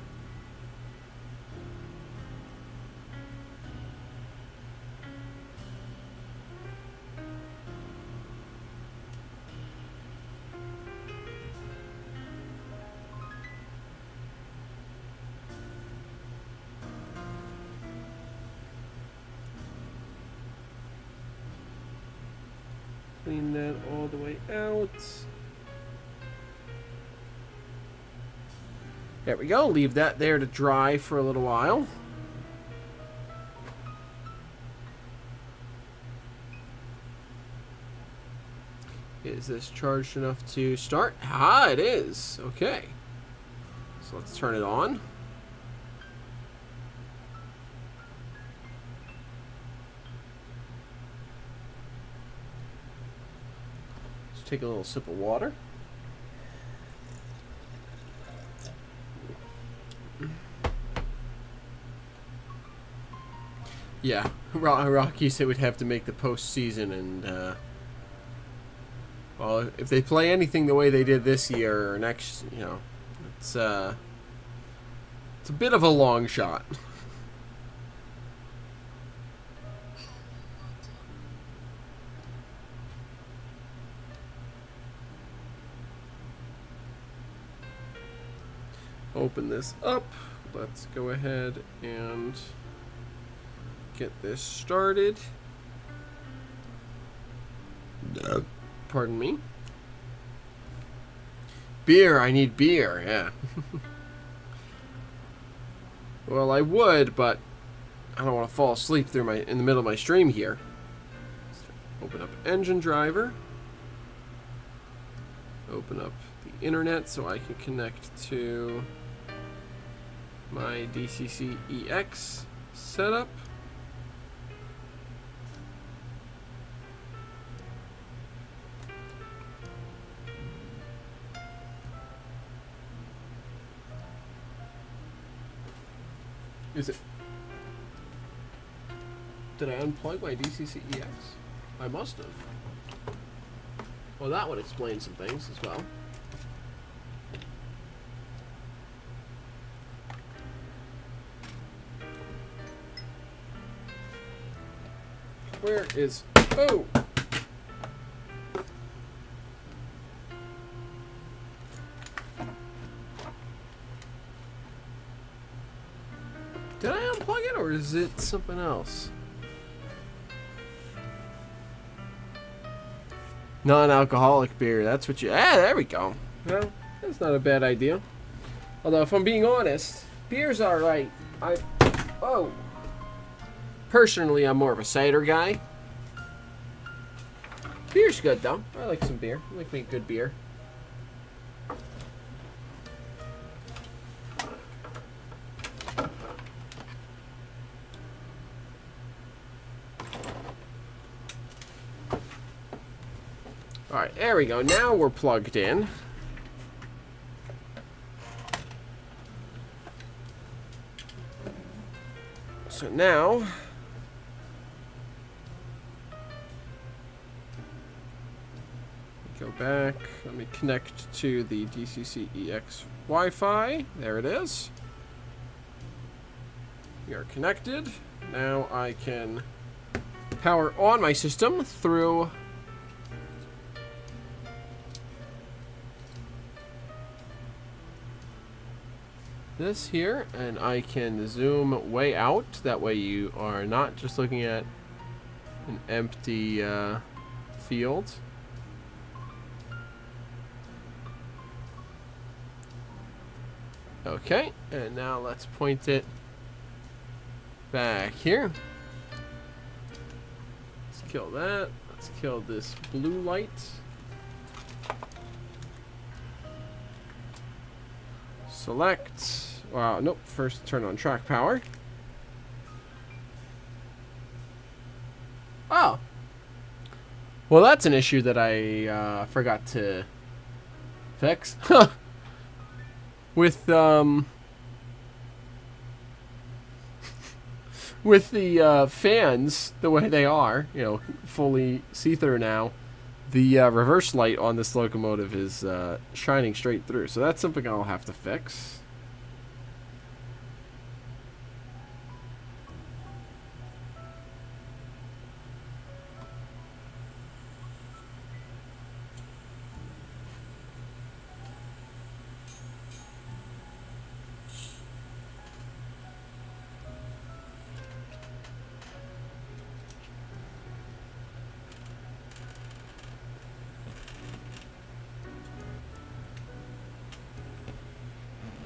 Clean that all the way out. There we go. Leave that there to dry for a little while. Is this charged enough to start? Ah, it is. Okay. So let's turn it on. Take a little sip of water. Yeah, Rockies they would have to make the postseason, and well, if they play anything the way they did this year or next, you know, it's a bit of a long shot. Open this up. Let's go ahead and get this started. Pardon me. Beer, I need beer, yeah. Well, I would, but I don't want to fall asleep in the middle of my stream here. Open up engine driver. Open up the internet so I can connect to my B&CCS setup. Is it? Did I unplug my B&CCS? I must have. Well, that would explain some things as well. Where is... Oh! Did I unplug it, or is it something else? Non-alcoholic beer, that's what you... Ah, there we go. Well, that's not a bad idea. Although, if I'm being honest, beer's alright. Oh. Personally, I'm more of a cider guy. Beer's good, though. I like some beer. I like me good beer. Alright, there we go. Now we're plugged in. So now... go back. Let me connect to the B&CCS Wi-Fi. There it is. We are connected. Now I can power on my system through... this here, and I can zoom way out. That way you are not just looking at an empty field. Okay, and now let's point it back here. Let's kill that. Let's kill this blue light. Select. Wow, nope. First turn on track power. Oh. Well, that's an issue that I forgot to fix. With with the fans the way they are, you know, fully see-through now, the reverse light on this locomotive is shining straight through. So that's something I'll have to fix.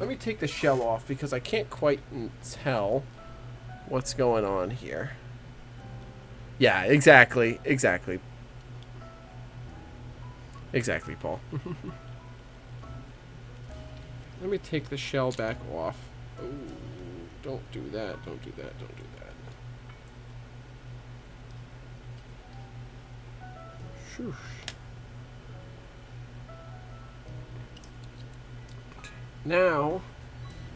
Let me take the shell off because I can't quite tell what's going on here. Yeah, exactly. Exactly, Paul. Let me take the shell back off. Oh, don't do that. Don't do that. Don't do that. Shoosh. Now,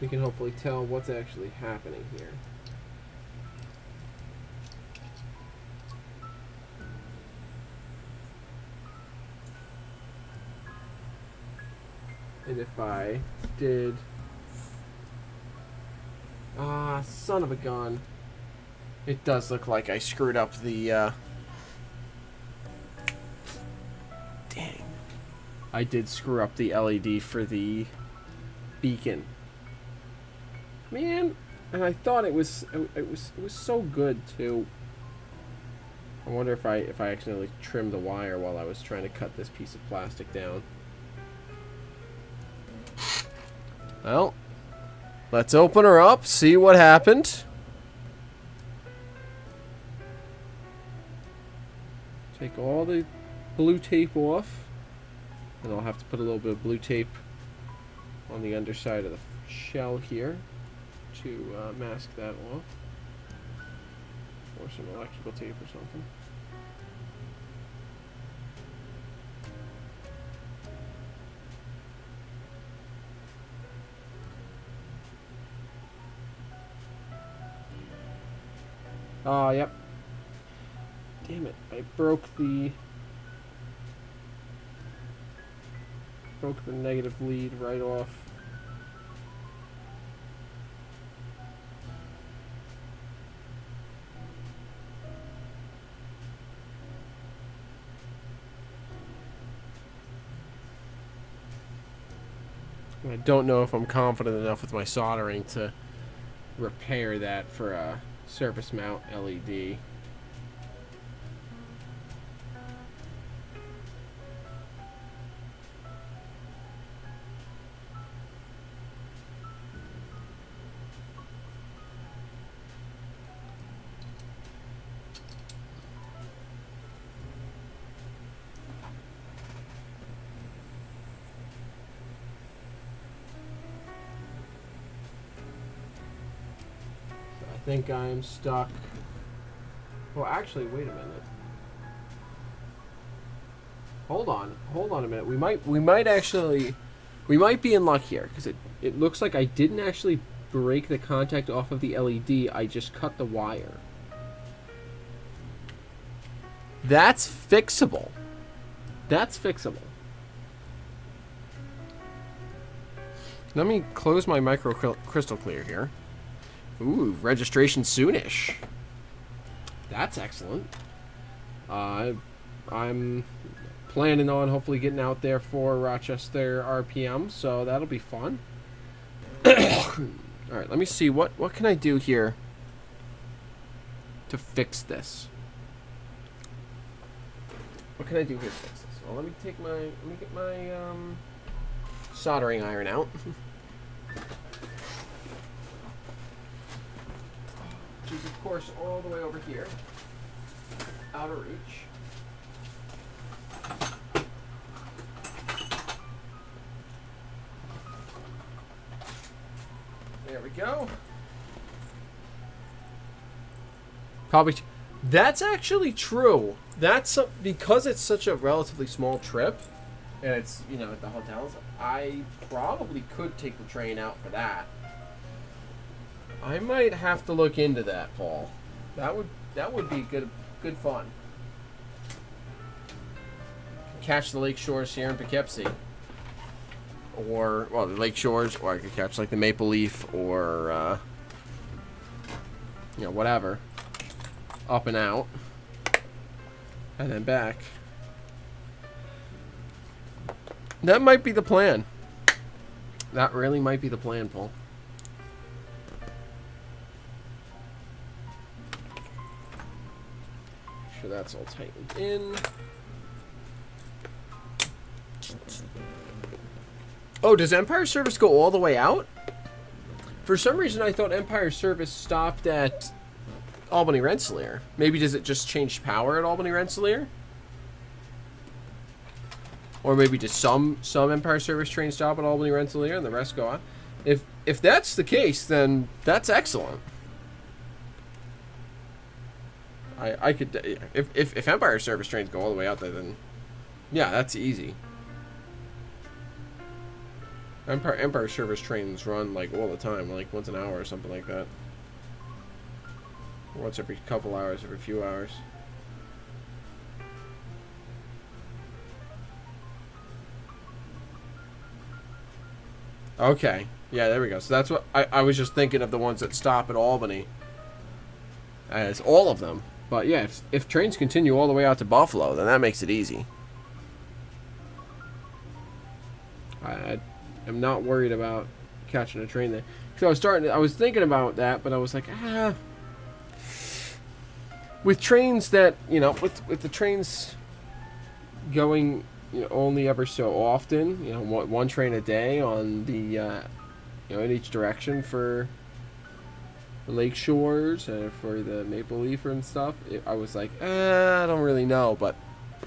we can hopefully tell what's actually happening here. And if I did... ah, son of a gun. It does look like I screwed up the, dang. I did screw up the LED for the beacon, man, and I thought it was so good too. I wonder if I accidentally trimmed the wire while I was trying to cut this piece of plastic down. Well, let's open her up, see what happened. take all the blue tape off, and I'll have to put a little bit of blue tape on the underside of the shell here to mask that off, or some electrical tape or something. Oh, yep. Damn it, I broke the negative lead right off. I don't know if I'm confident enough with my soldering to repair that for a surface mount LED. I think I'm stuck. Well, actually, wait a minute. Hold on a minute. We might be in luck here, because it looks like I didn't actually break the contact off of the LED. I just cut the wire. That's fixable. That's fixable. Let me close my micro crystal clear here. Ooh, registration soonish. That's excellent. I'm planning on hopefully getting out there for Rochester RPM, so that'll be fun. Alright, let me see, what can I do here to fix this? What can I do here to fix this? Well, let me get my soldering iron out. Which is, of course, all the way over here, out of reach. There we go. Probably, that's actually true. That's because it's such a relatively small trip, and it's, you know, at the hotels. I probably could take the train out for that. I might have to look into that, Paul. That would be good fun. Catch the lake shores here in Poughkeepsie, or well, the lake shores, or I could catch like the Maple Leaf, or you know, whatever, up and out, and then back. That might be the plan. That really might be the plan, Paul. Sure that's all tightened in. Oh, does Empire Service go all the way out? For some reason I thought Empire Service stopped at Albany Rensselaer. Maybe does it just change power at Albany Rensselaer? Or maybe just some Empire Service trains stop at Albany Rensselaer and the rest go on. If that's the case, then that's excellent. I could, if Empire Service trains go all the way out there, then yeah, that's easy. Empire Service trains run like all the time, like once an hour or something like that. Once every couple hours, every few hours. Okay, yeah, there we go. So that's what I was just thinking of, the ones that stop at Albany as all of them. But yeah, if trains continue all the way out to Buffalo, then that makes it easy. I am not worried about catching a train there. So I was thinking about that, but I was like, with trains that, you know, with the trains going, you know, only ever so often, you know, one train a day on the, you know, in each direction for Lake Shores for the Maple Leaf and stuff. I was like, I don't really know, but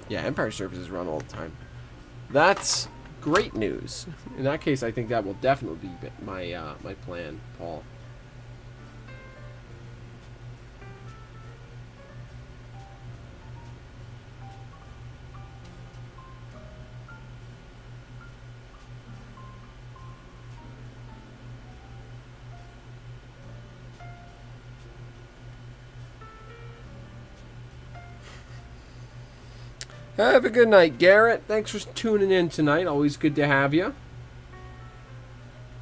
yeah, Empire services run all the time. That's great news. In that case, I think that will definitely be my my plan, Paul. Have a good night, Garrett. Thanks for tuning in tonight. Always good to have you.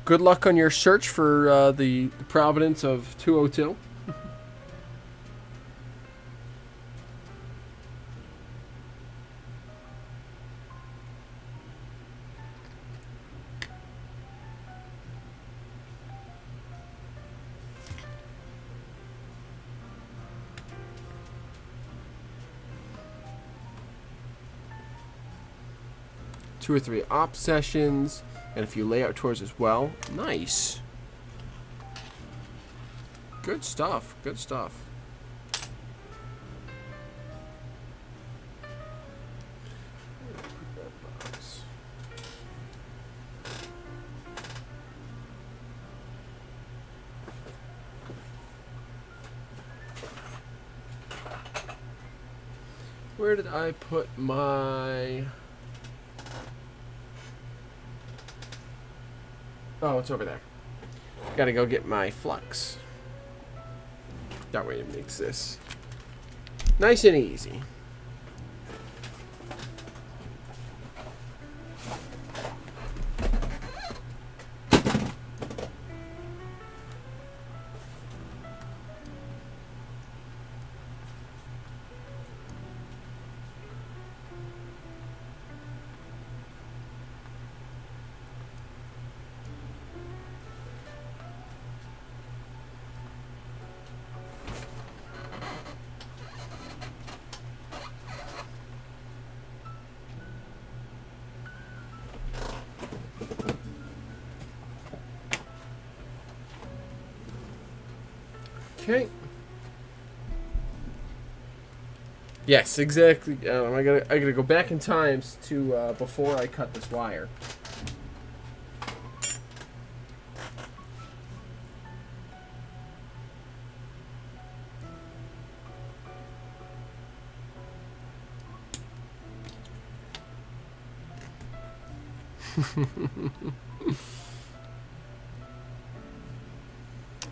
Good luck on your search for the provenance of 202. Two or three op sessions and a few layout tours as well. Nice. Good stuff. Good stuff. Where did I put my... Oh, it's over there. Gotta go get my flux. That way it makes this nice and easy. Okay. Yes, exactly. I gotta go back in time to before I cut this wire.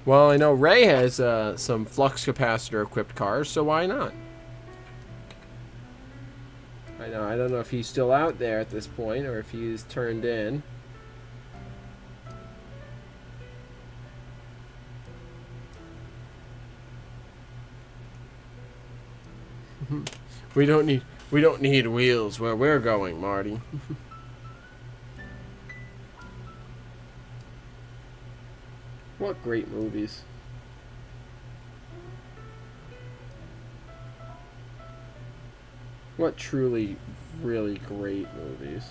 Well, I know Ray has some flux capacitor equipped cars, so why not? I don't know if he's still out there at this point or if he's turned in. We don't need wheels where we're going, Marty. What great movies. What truly, really great movies.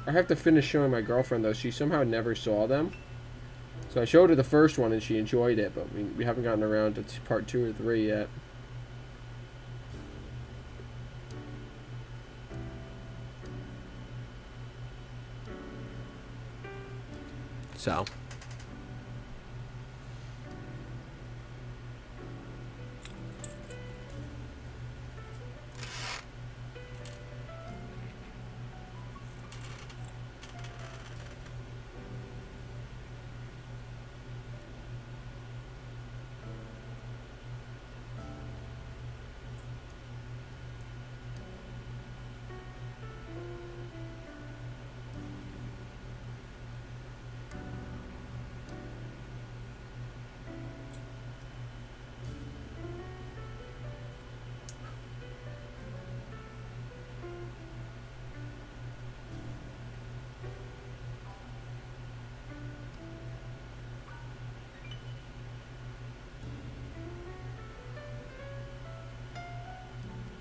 I have to finish showing my girlfriend, though. She somehow never saw them. So I showed her the first one, and she enjoyed it, but we haven't gotten around to part 2 or 3 yet. So...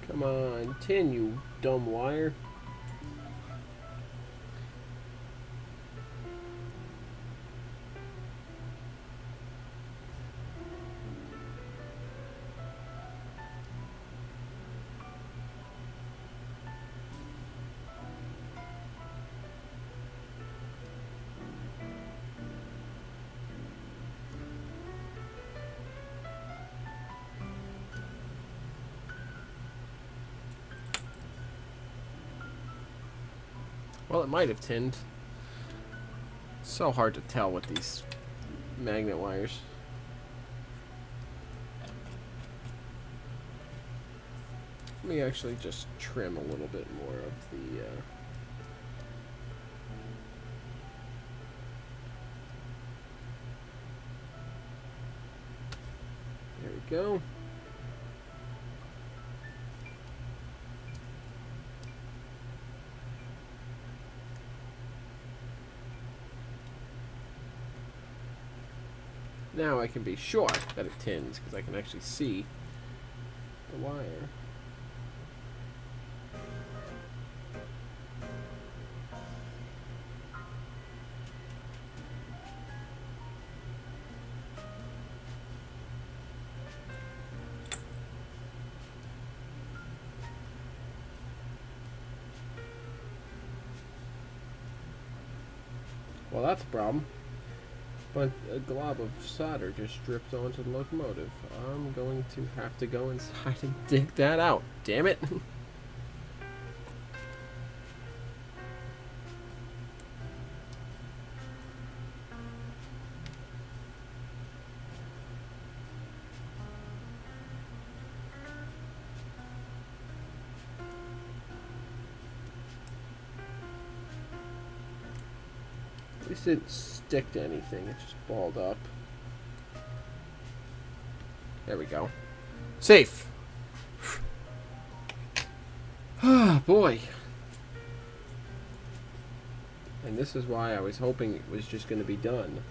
Come on, tin, you dumb wire. Well, it might have tinned. So hard to tell with these magnet wires. Let me actually just trim a little bit more of the... There we go. Now I can be sure that it tins because I can actually see the wire. Well, that's a problem. But a glob of solder just dripped onto the locomotive. I'm going to have to go inside and dig that out. Damn it! At least it didn't stick to anything, it just balled up. There we go. Safe! Ah, boy. And this is why I was hoping it was just going to be done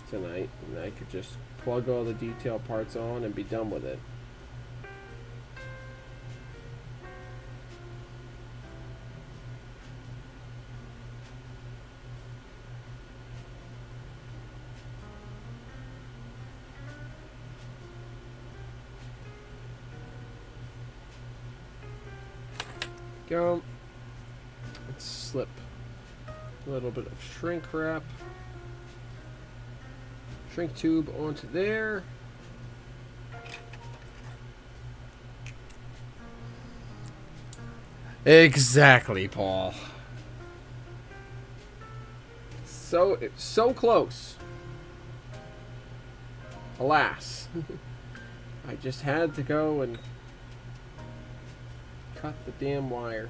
tonight. And I could just plug all the detail parts on and be done with it. Go. Let's slip a little bit of shrink wrap, shrink tube onto there. Exactly, Paul. So close. Alas. I just had to go and cut the damn wire.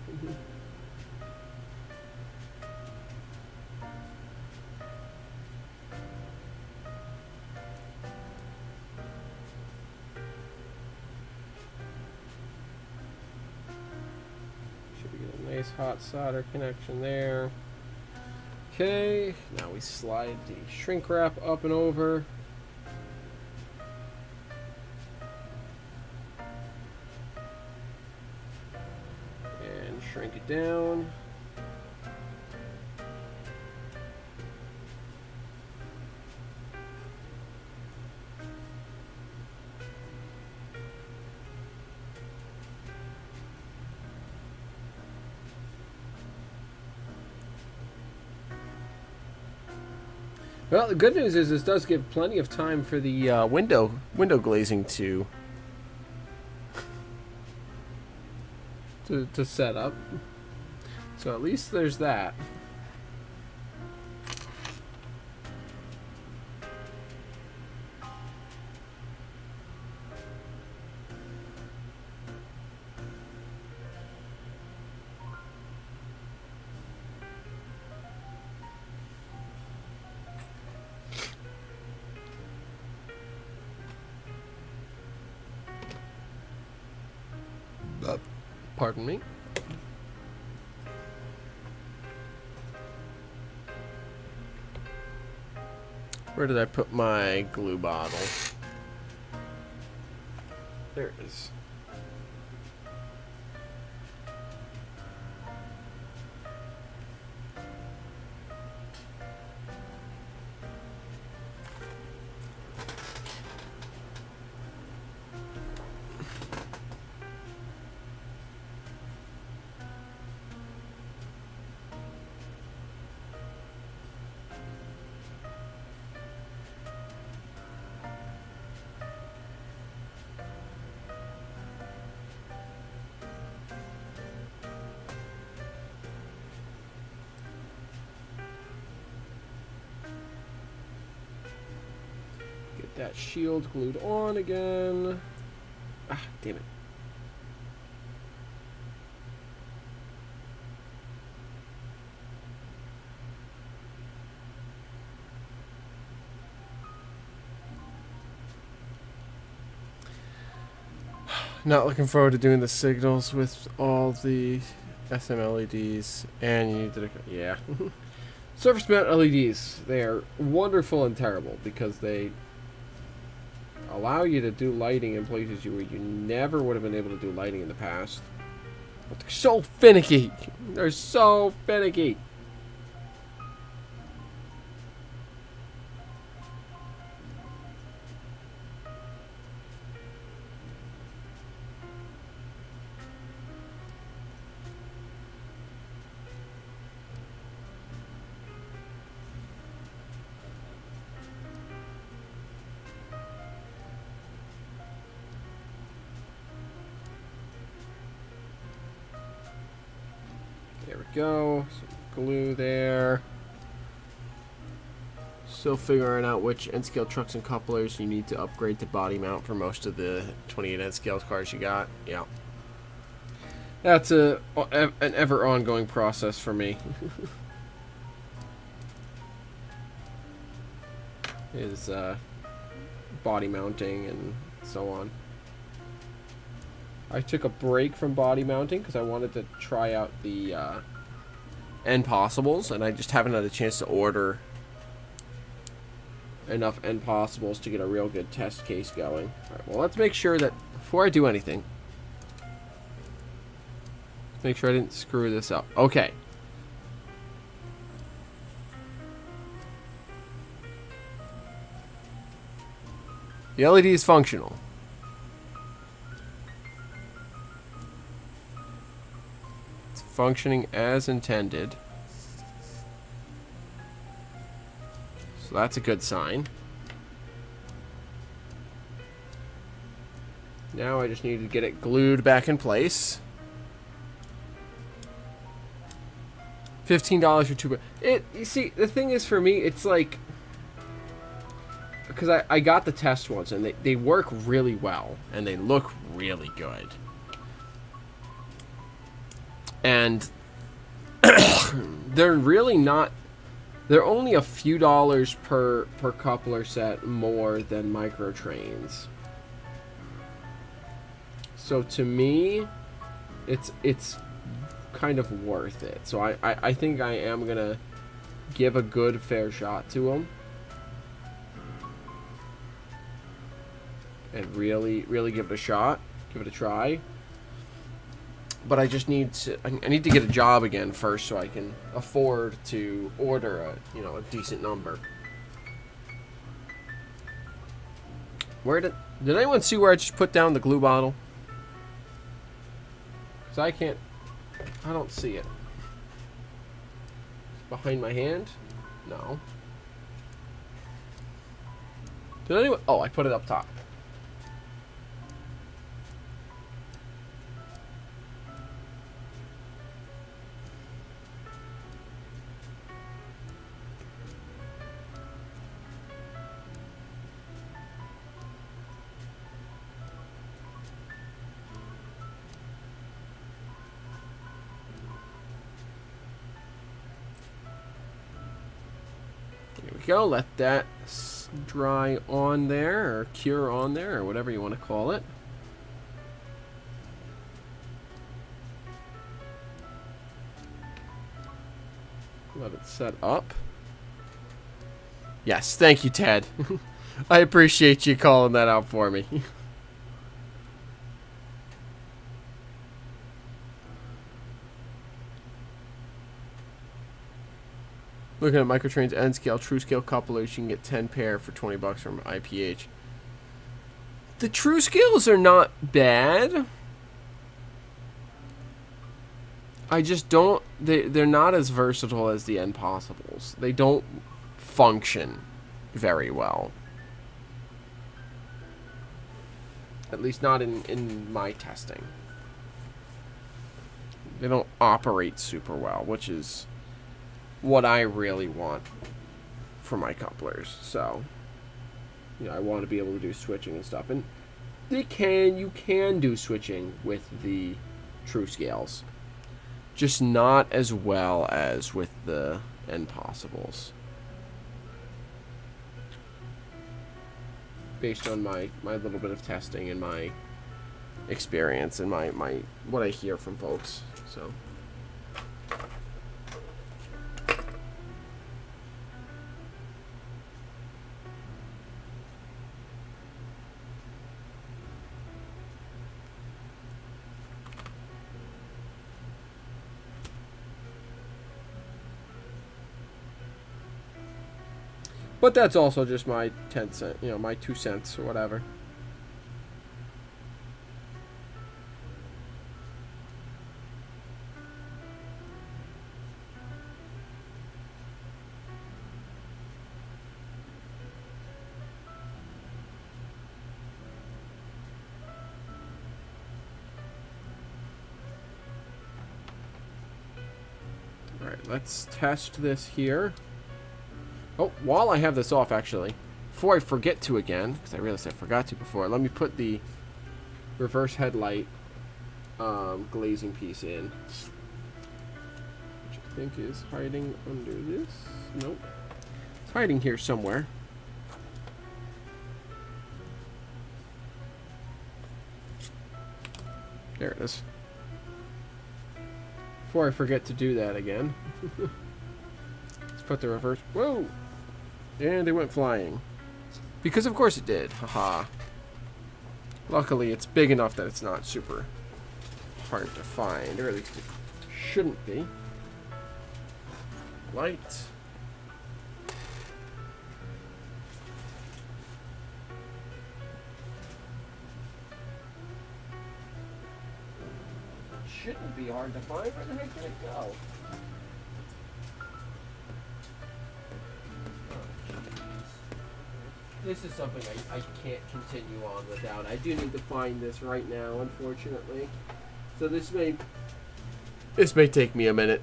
Should we get a nice hot solder connection there. Okay, now we slide the shrink wrap up and over. Shrink it down. Well, the good news is this does give plenty of time for the window glazing to set up. So at least there's that. Pardon me. Where did I put my glue bottle? There it is. that shield glued on again. Ah, damn it. Not looking forward to doing the signals with all the SM LEDs, and you need to, yeah. Surface mount LEDs, they are wonderful and terrible because they allow you to do lighting in places where you never would have been able to do lighting in the past. But they're so finicky. They're so finicky. There we go. Some glue there. Still figuring out which N-scale trucks and couplers you need to upgrade to body mount for most of the 28 N-scale cars you got. Yeah. That's an ever ongoing process for me. Is body mounting and so on. I took a break from body mounting because I wanted to try out the N-Possibles, and I just haven't had a chance to order enough N-Possibles to get a real good test case going. Alright, well, let's make sure that before I do anything, make sure I didn't screw this up. Okay. The LED is functional. It's functioning as intended. So that's a good sign. Now I just need to get it glued back in place. $15 for two. You see, the thing is for me, it's like, because I got the test ones and they work really well and they look really good. And they're really not, they're only a few dollars per coupler set more than micro trains. So to me, it's kind of worth it. So I think I am gonna give a good fair shot to them and really give it a shot, give it a try. But I just need to, I need to get a job again first so I can afford to order a decent number. Where did anyone see where I just put down the glue bottle? Because I don't see it. It's behind my hand? No. Did anyone, oh, I put it up top. Go, let that dry on there, or cure on there, or whatever you want to call it. Let it set up. Yes, thank you, Ted. I appreciate you calling that out for me. Looking at Microtrain's N-scale, true scale couplers, you can get 10 pair for 20 bucks from IPH. The true scales are not bad. I just don't, they're not as versatile as the N-Possibles. They don't function very well. At least not in my testing. They don't operate super well, which is what I really want for my couplers. So you know, I want to be able to do switching and stuff. And you can do switching with the true scales, just not as well as with the Impossibles. Based on my little bit of testing and my experience and my what I hear from folks. So but that's also just my 10 cent, you know, my 2 cents or whatever. All right, let's test this here. Oh, while I have this off, actually, before I forget to again, because I realized I forgot to before, let me put the reverse headlight glazing piece in, which I think is hiding under this. Nope. It's hiding here somewhere. There it is. Before I forget to do that again. Let's put the reverse... Whoa! And it went flying. Because of course it did. Haha. Luckily, it's big enough that it's not super hard to find. Or at least it shouldn't be. Light. Shouldn't be hard to find. Where the heck did it go? This is something I can't continue on without. I do need to find this right now, unfortunately. So this may take me a minute.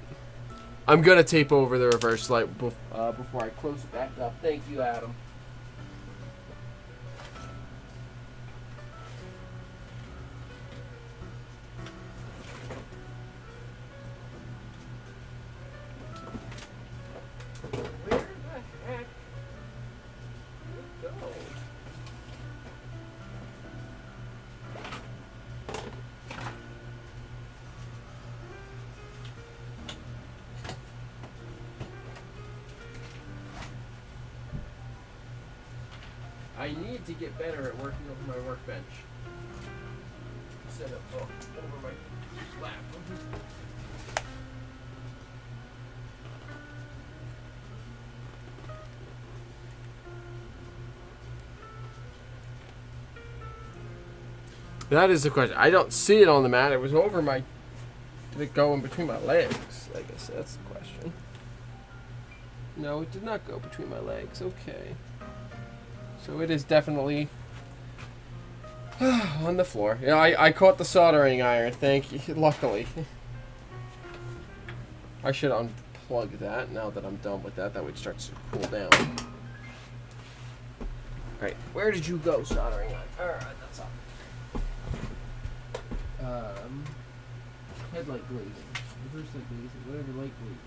I'm gonna tape over the reverse light before I close it back up. Thank you, Adam. I need to get better at working over my workbench instead of over my lap. That is the question. I don't see it on the mat. It was over my... Did it go in between my legs? I guess that's the question. No, it did not go between my legs. Okay. So it is definitely on the floor. Yeah, I caught the soldering iron. Thank you. Luckily. I should unplug that now that I'm done with that. That way it starts to cool down. Alright, where did you go, soldering iron? Alright, that's up. Headlight glazing. Reverse light glazing. Whatever light glazing.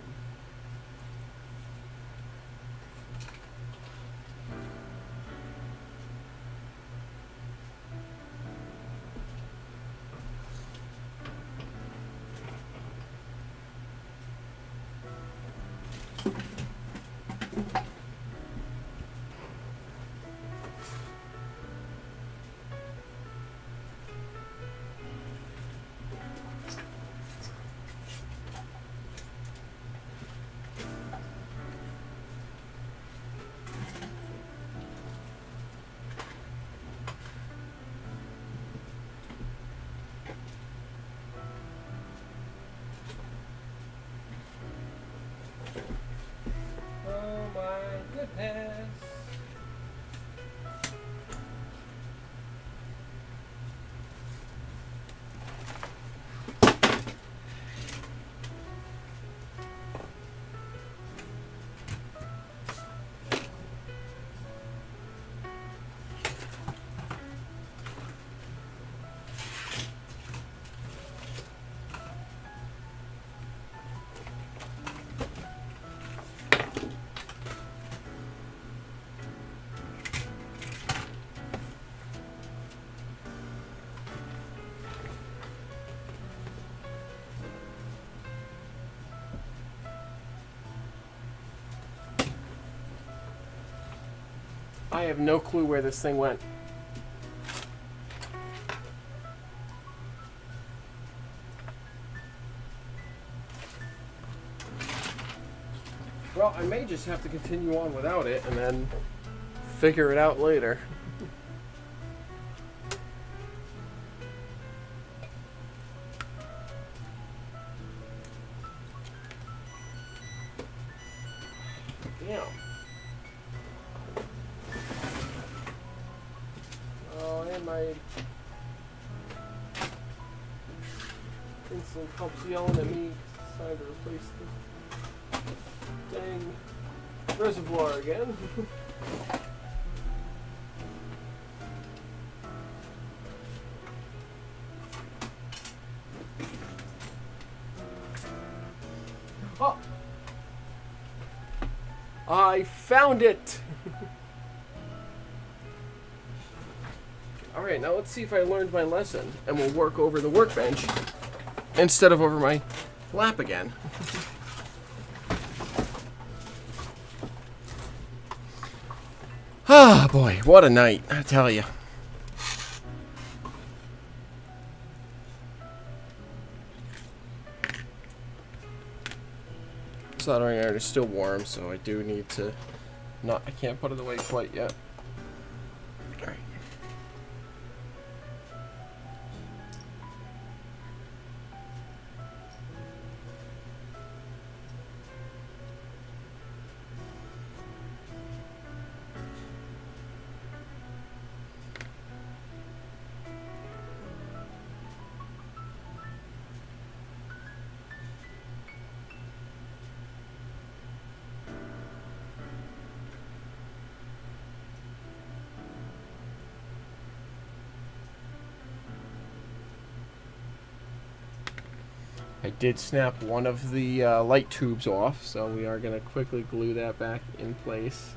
I have no clue where this thing went. Well, I may just have to continue on without it and then figure it out later. Damn. Oh, and my insulin pump's yelling at me. It's time to replace the dang reservoir again. Oh! I found it! Alright, now let's see if I learned my lesson, and we'll work over the workbench instead of over my lap again. Ah, boy, what a night, I tell you. Soldering iron is still warm, so I do need to I can't put it away quite yet. Alright. I did snap one of the light tubes off, so we are going to quickly glue that back in place.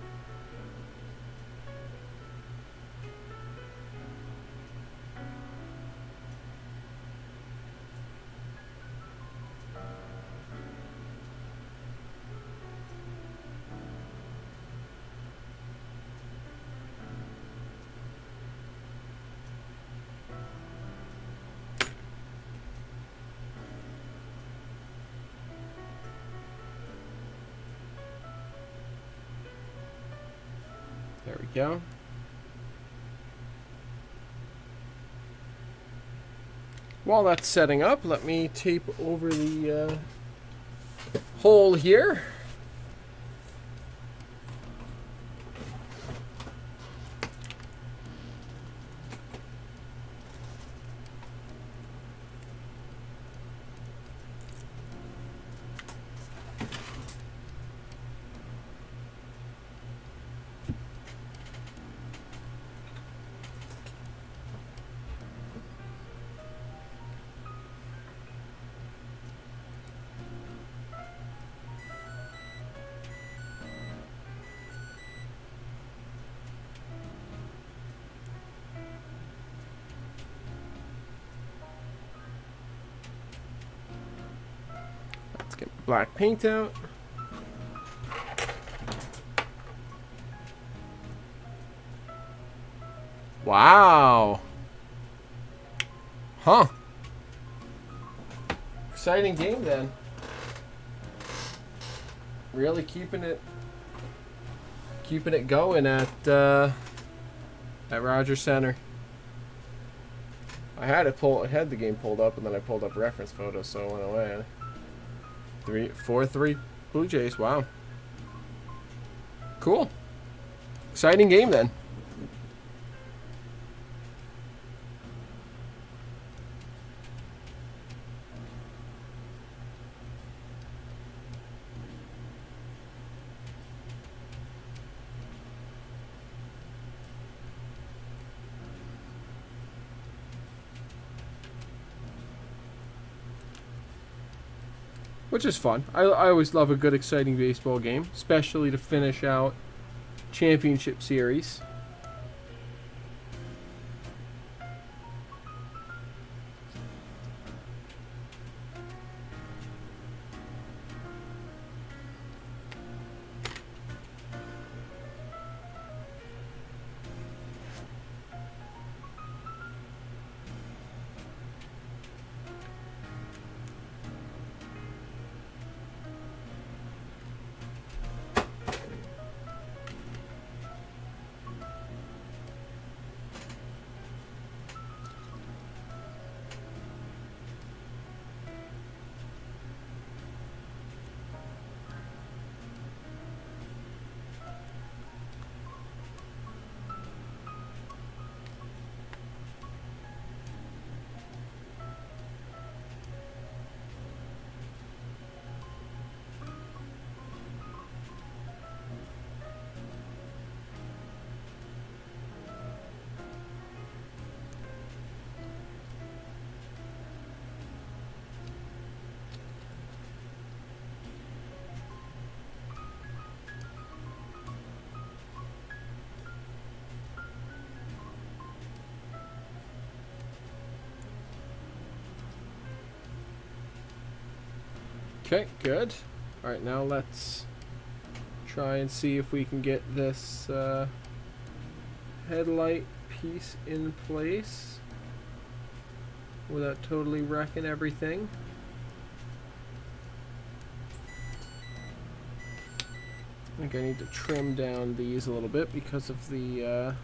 There we go. While that's setting up, let me tape over the hole here. Get black paint out. Wow. Huh. Exciting game then. Really keeping it going at Rogers Center. I had the game pulled up, and then I pulled up reference photos, so it went away. 4-3 Blue Jays. Wow. Cool. Exciting game then. Which is fun. I always love a good, exciting baseball game, especially to finish out championship series. Okay, good. Alright, now let's try and see if we can get this headlight piece in place without totally wrecking everything. I think I need to trim down these a little bit because of the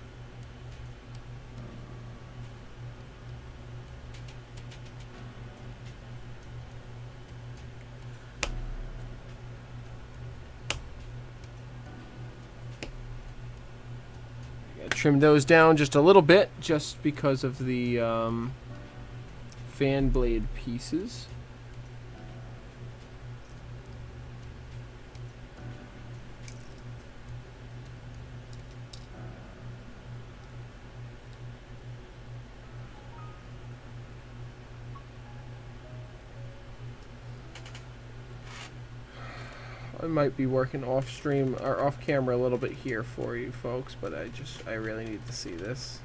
trim those down just a little bit just because of the fan blade pieces. I might be working off stream or off camera a little bit here for you folks, but I really need to see this.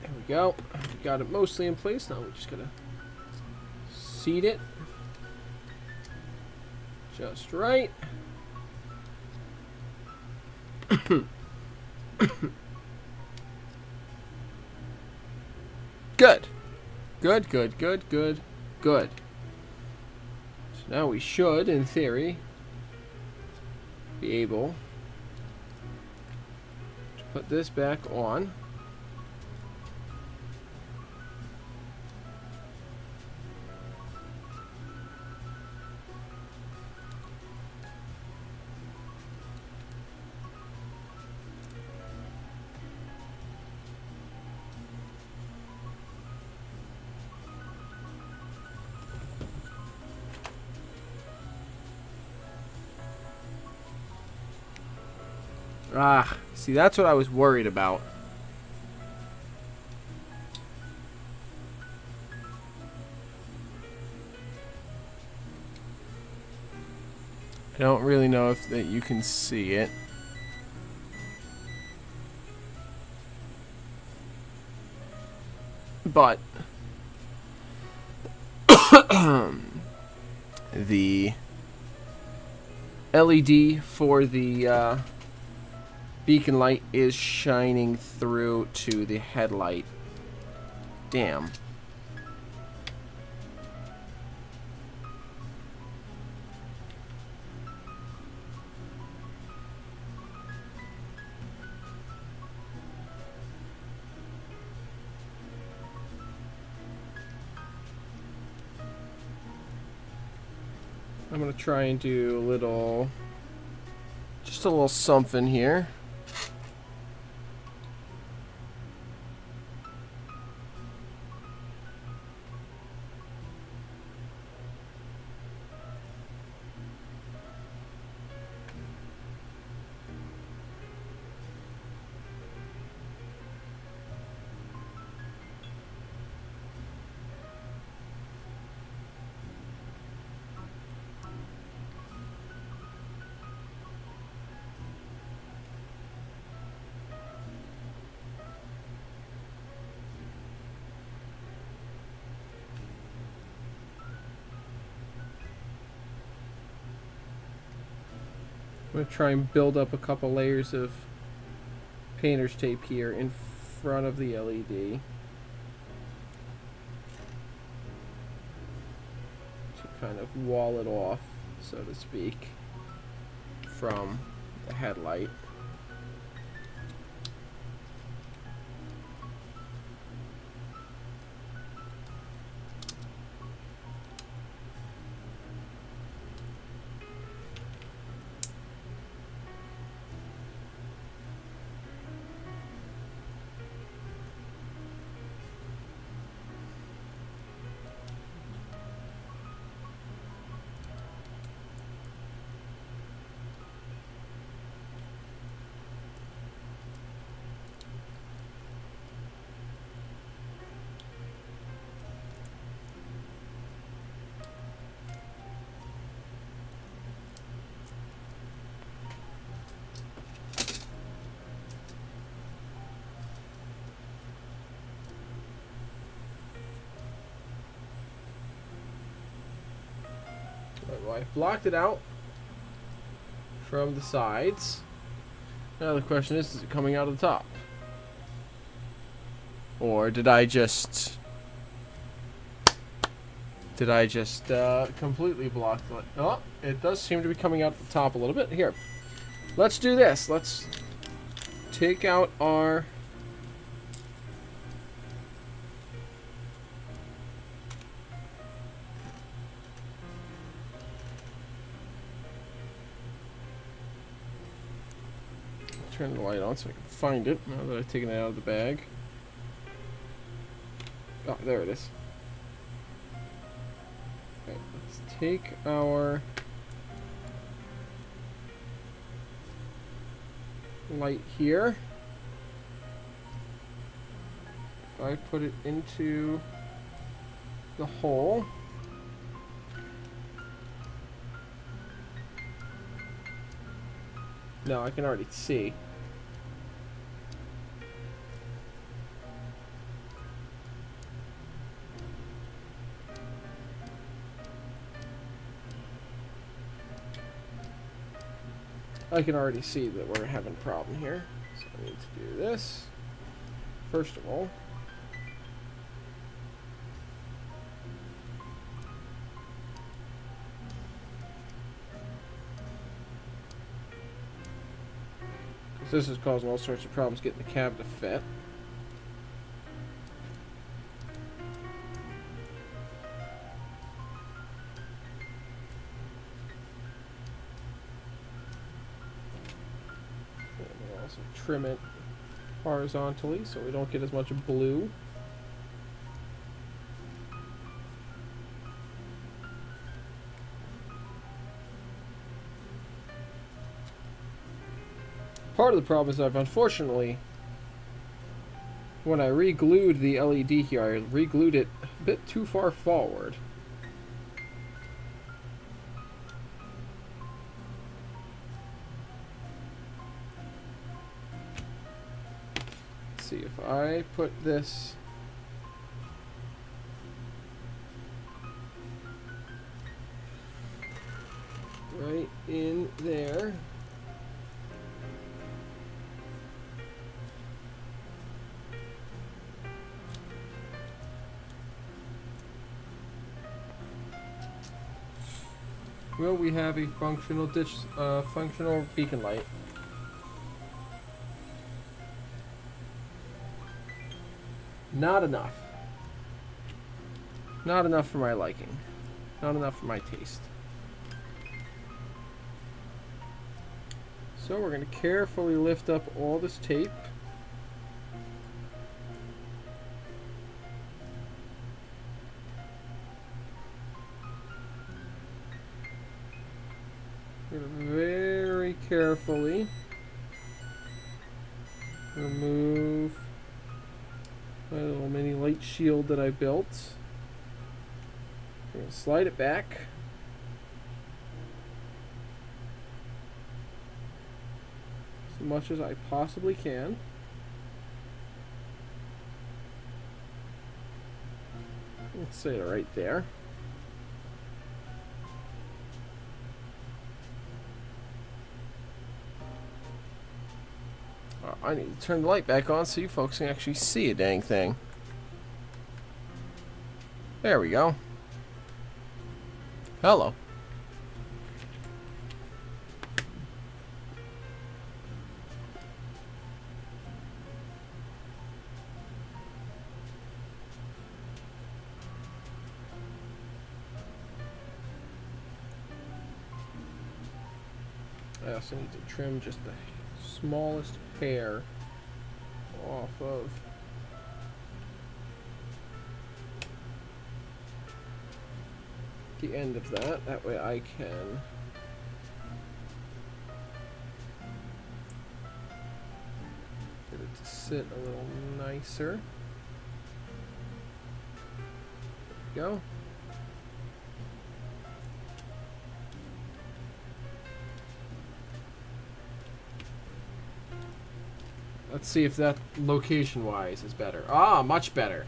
There we go. We got it mostly in place. Now we're just gonna seat it just right. Good. Good, good, good, good, good. So now we should, in theory, be able to put this back on. Ah, see, that's what I was worried about. I don't really know if that you can see it. But the LED for the beacon light is shining through to the headlight. Damn. I'm gonna try and do a little, just a little something here. I'm going to try and build up a couple layers of painter's tape here in front of the LED to kind of wall it off. so to speak, from the headlight. Well, I've blocked it out from the sides. Now the question is it coming out of the top? Or did I just completely block it? Oh, it does seem to be coming out the top a little bit. Here, let's do this. Let's take out our turn the light on so I can find it now that I've taken it out of the bag. Oh, there it is. Okay, let's take our light here. If I put it into the hole, now I can already see. I can already see that we're having a problem here. So I need to do this. First of all, because this is causing all sorts of problems getting the cab to fit. Trim it horizontally so we don't get as much blue. Part of the problem is I've unfortunately, when I re-glued the LED here, I re-glued it a bit too far forward. See if I put this right in there. Will we have a functional functional beacon light? Not enough. Not enough for my liking. Not enough for my taste. So we're going to carefully lift up all this tape. We're going to very carefully remove my little mini light shield that I built. I'm going to slide it back. As much as I possibly can. Let's say it right there. I need to turn the light back on so you folks can actually see a dang thing. There we go. Hello. I also need to trim just the smallest hair off of the end of that. That way I can get it to sit a little nicer. There we go. Let's see if that location-wise is better. Ah, much better.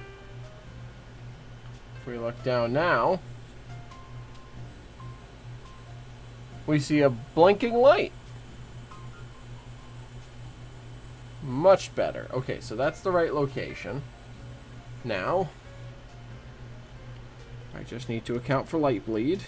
If we look down now, we see a blinking light. Much better. Okay, so that's the right location. Now, I just need to account for light bleed.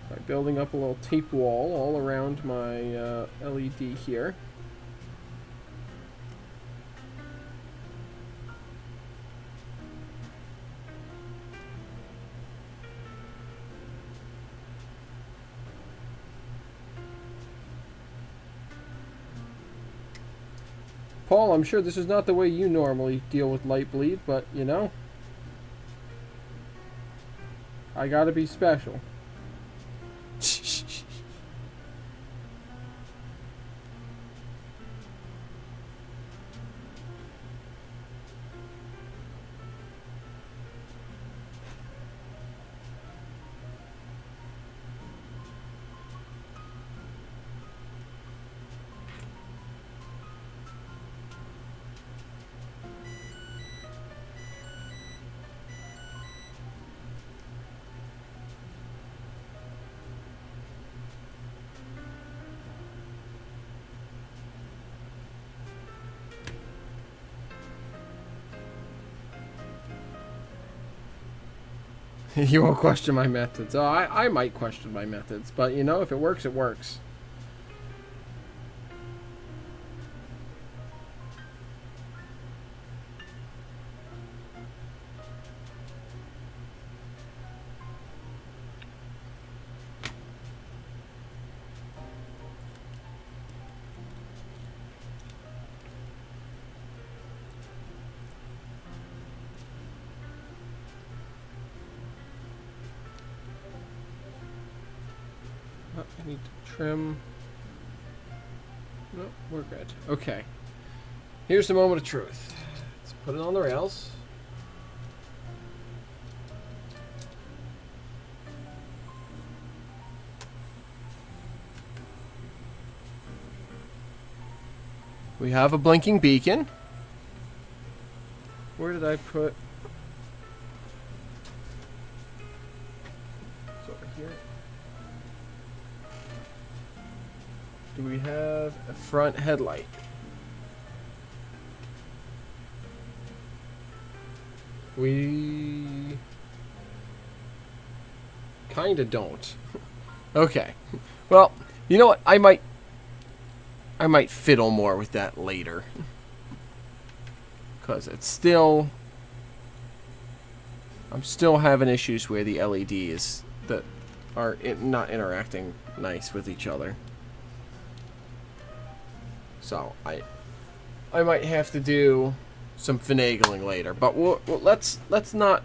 By building up a little tape wall all around my LED here. Paul, I'm sure this is not the way you normally deal with light bleed, but, you know, I gotta be special. You won't question my methods. Oh, I might question my methods, but you know, if it works, it works. I need to trim. No, we're good. Okay. Here's the moment of truth. Let's put it on the rails. We have a blinking beacon. Where did I put? It's over here. Do we have a front headlight? We kinda don't. Okay. Well, you know what? I might fiddle more with that later. Because it's still... I'm still having issues where the LEDs that are not interacting nice with each other. So I might have to do some finagling later, but let's not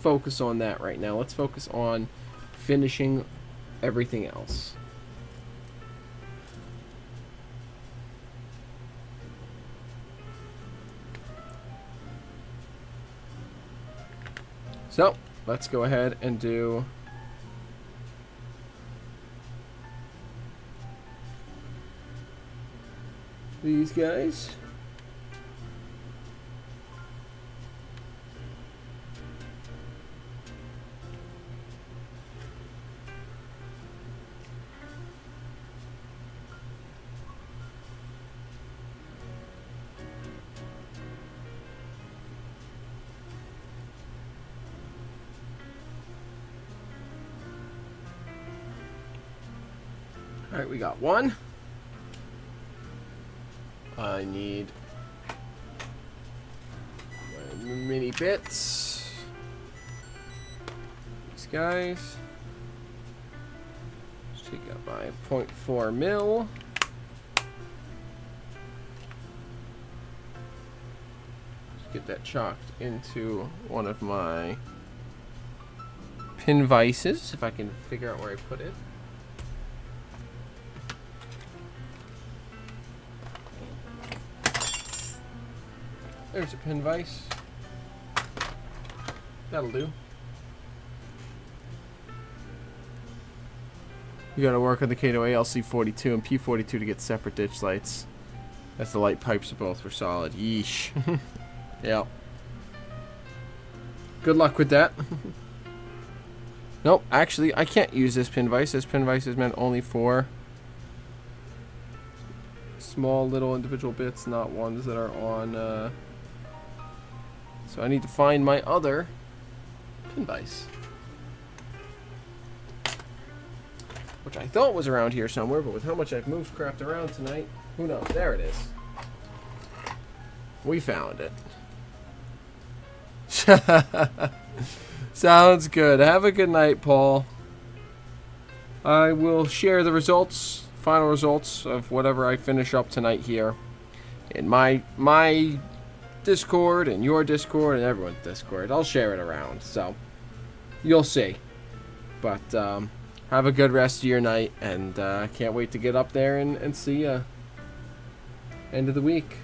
focus on that right now. Let's focus on finishing everything else. So let's go ahead and do these guys. All right, we got one. I need mini bits. These guys. Let's take out my 0.4 mil. Let's get that chalked into one of my pin vices, if I can figure out where I put it. There's a pin vise. That'll do. You gotta work on the Kato ALC42 and P42 to get separate ditch lights. That's the light pipes both were solid. Yeesh. Yep. Good luck with that. Nope, actually, I can't use this pin vise. This pin vise is meant only for small little individual bits, not ones that are on... So I need to find my other pin vise, which I thought was around here somewhere, but with how much I've moved crap around tonight, who knows? There it is. We found it. Sounds good. Have a good night, Paul. I will share the results, final results of whatever I finish up tonight here in my Discord and your Discord and everyone's Discord. I'll share it around, so you'll see. But have a good rest of your night, and can't wait to get up there and see you end of the week.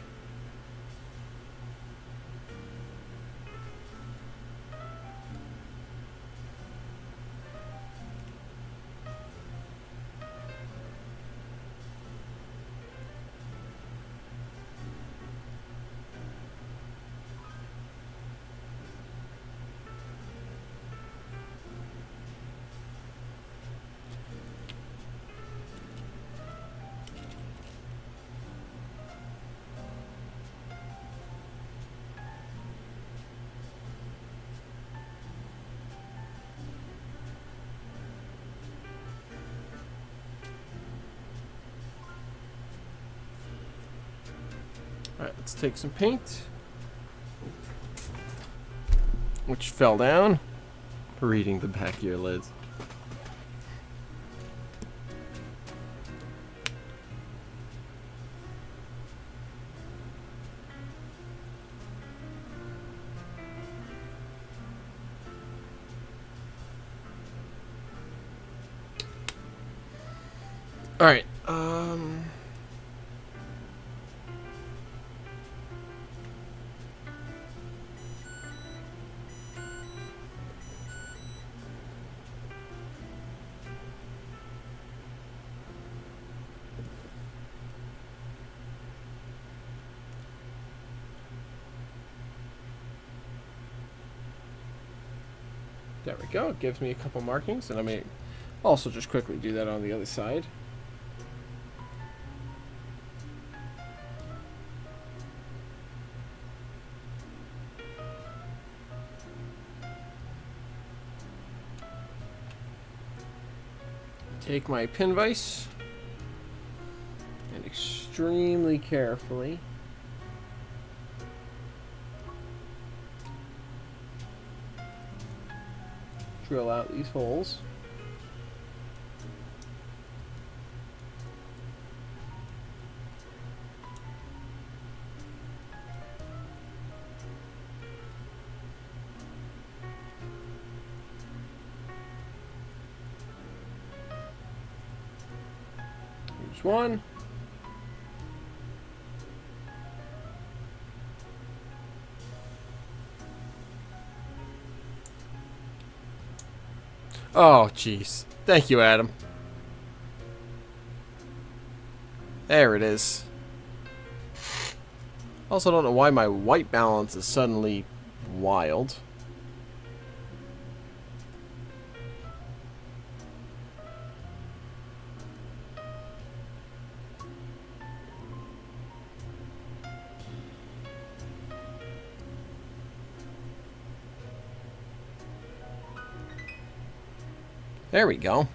Alright, let's take some paint, which fell down, reading the back of your lids. Alright, there we go. It gives me a couple markings, and I may also just quickly do that on the other side. Take my pin vise and extremely carefully drill out these holes. Here's one. Oh, jeez. Thank you, Adam. There it is. Also don't know why my white balance is suddenly wild. There we go.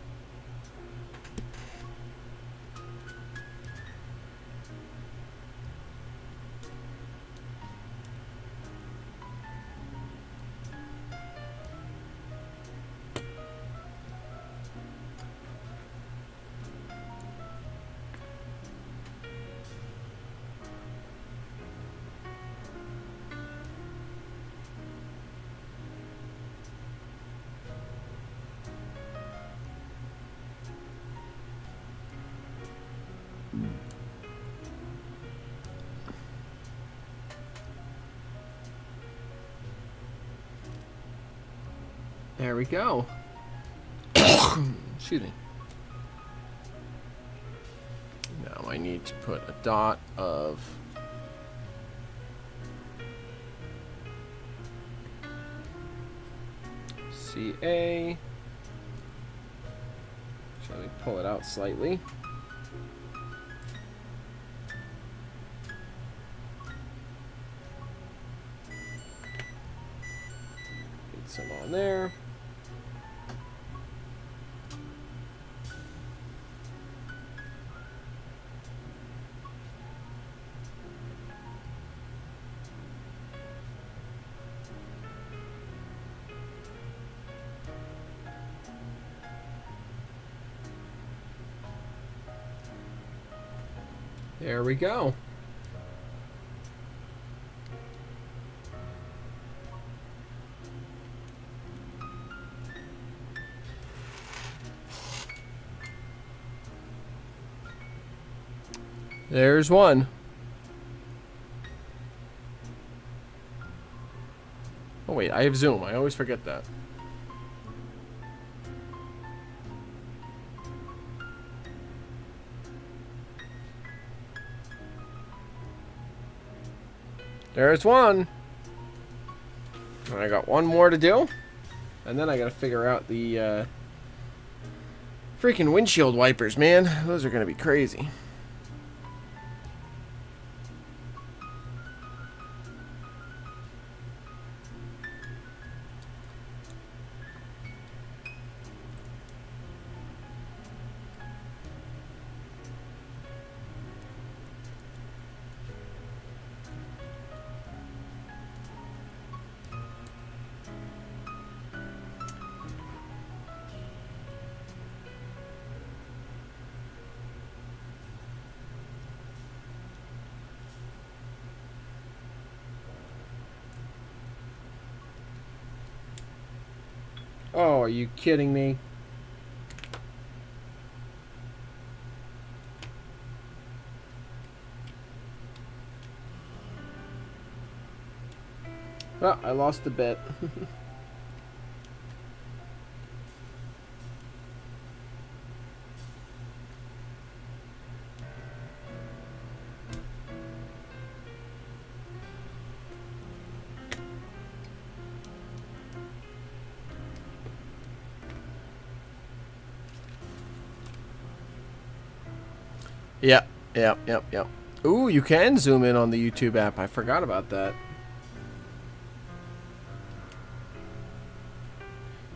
we go. Excuse me. Now I need to put a dot of CA. Shall we pull it out slightly? Get some on there. There we go. There's one. Oh wait, I have zoom. I always forget that. There's one. And I got one more to do. And then I gotta figure out the freaking windshield wipers, man. Those are gonna be crazy. Oh, are you kidding me? Oh, I lost a bit. Yep. Ooh, you can zoom in on the YouTube app. I forgot about that.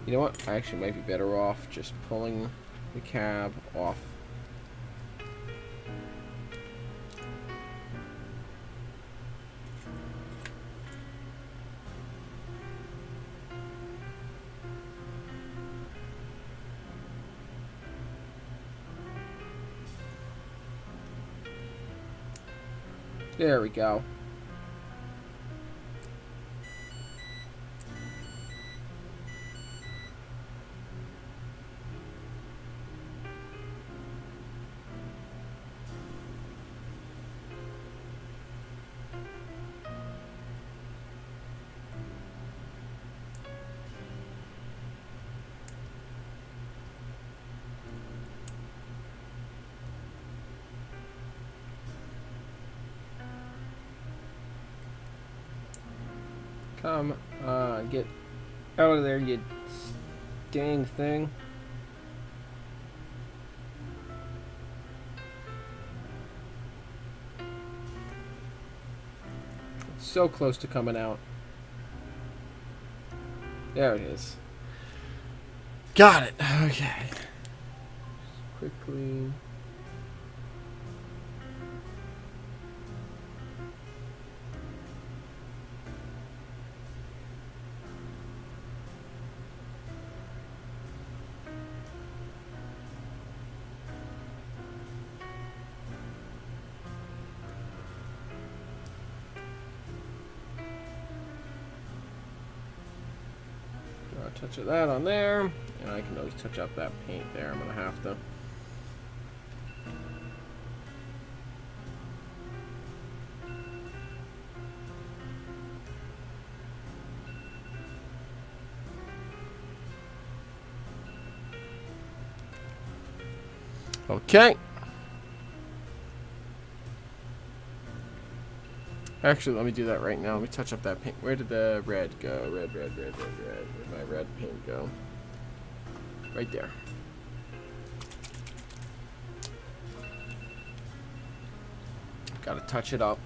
You know what? I actually might be better off just pulling the cab off. There we go. Come on, get out of there, you dang thing. It's so close to coming out. There it is. Got it. Okay. Just quickly. Touch of that on there, and I can always touch up that paint there. I'm gonna have to. Okay. Actually, let me do that right now. Let me touch up that paint. Where did the red go? Red, red, red, red, red. Where'd my red paint go? Right there. Gotta touch it up.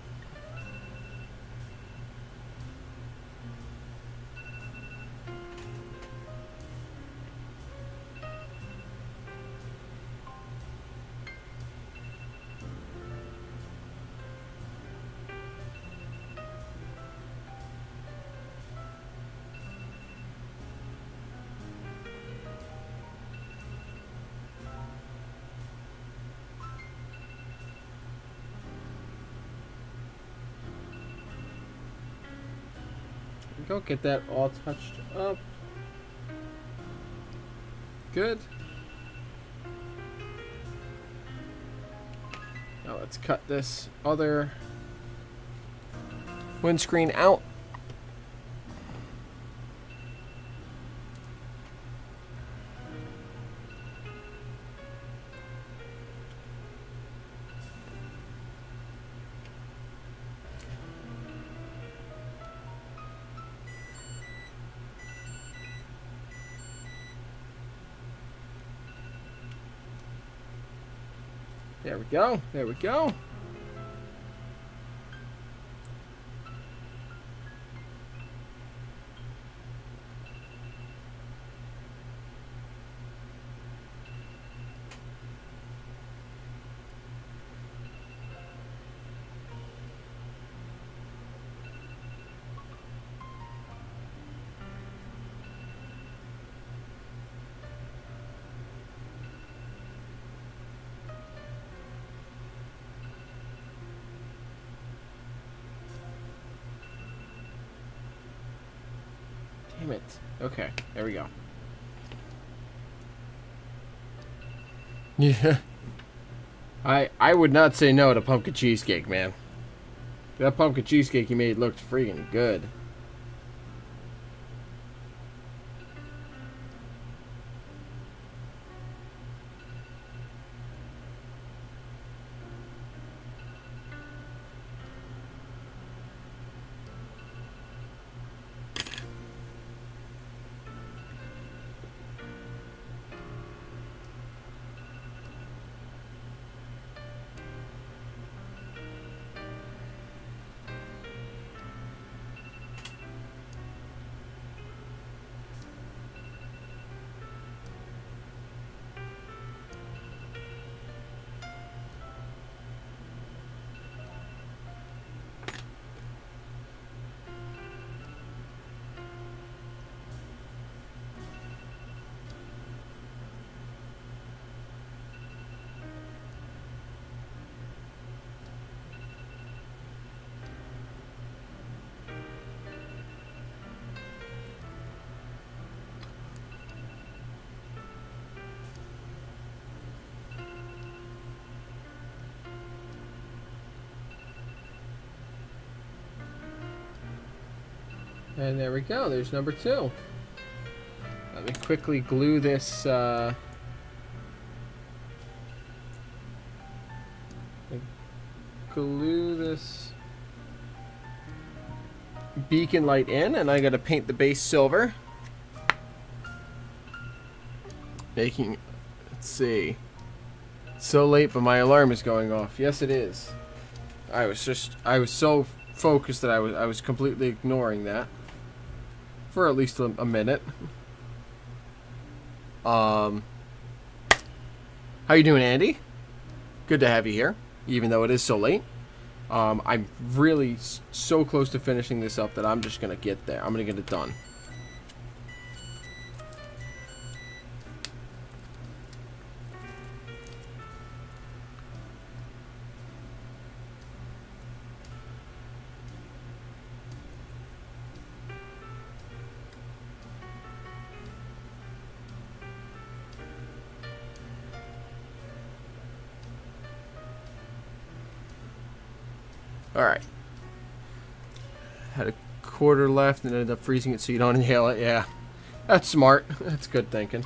Go get that all touched up. Good. Now let's cut this other windscreen out. There we go. There we go. Damn it. Okay, there we go. Yeah. I would not say no to pumpkin cheesecake, man. That pumpkin cheesecake you made looked freaking good. And there we go. There's number 2. Let me quickly glue this. Glue this beacon light in, and I gotta paint the base silver. Making. Let's see. So late, but my alarm is going off. Yes, it is. I was so focused that I was completely ignoring that. For at least a minute. How you doing, Andy? Good to have you here, even though it is so late. I'm really so close to finishing this up that I'm just gonna get there. I'm gonna get it done. Alright. Had a quarter left and ended up freezing it so you don't inhale it. Yeah. That's smart. That's good thinking.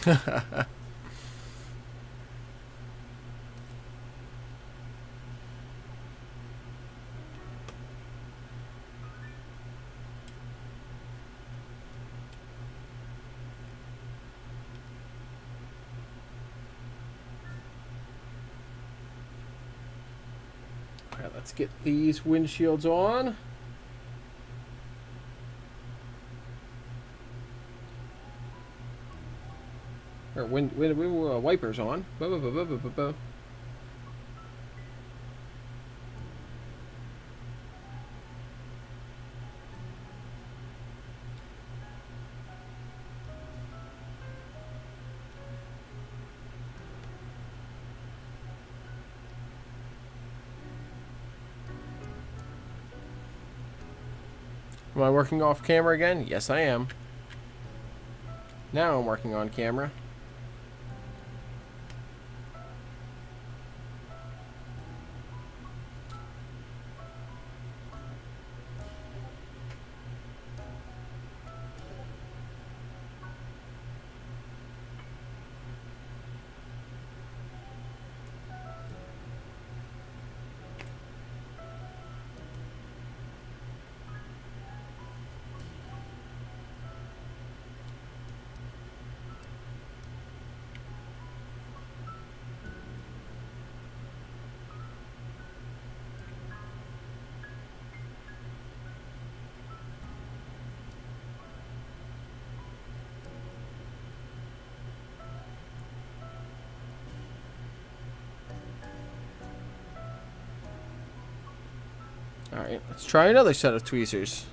Alright, let's get these windshields on. Or wipers on. Am I working off camera again? Yes, I am. Now I'm working on camera. Alright, let's try another set of tweezers.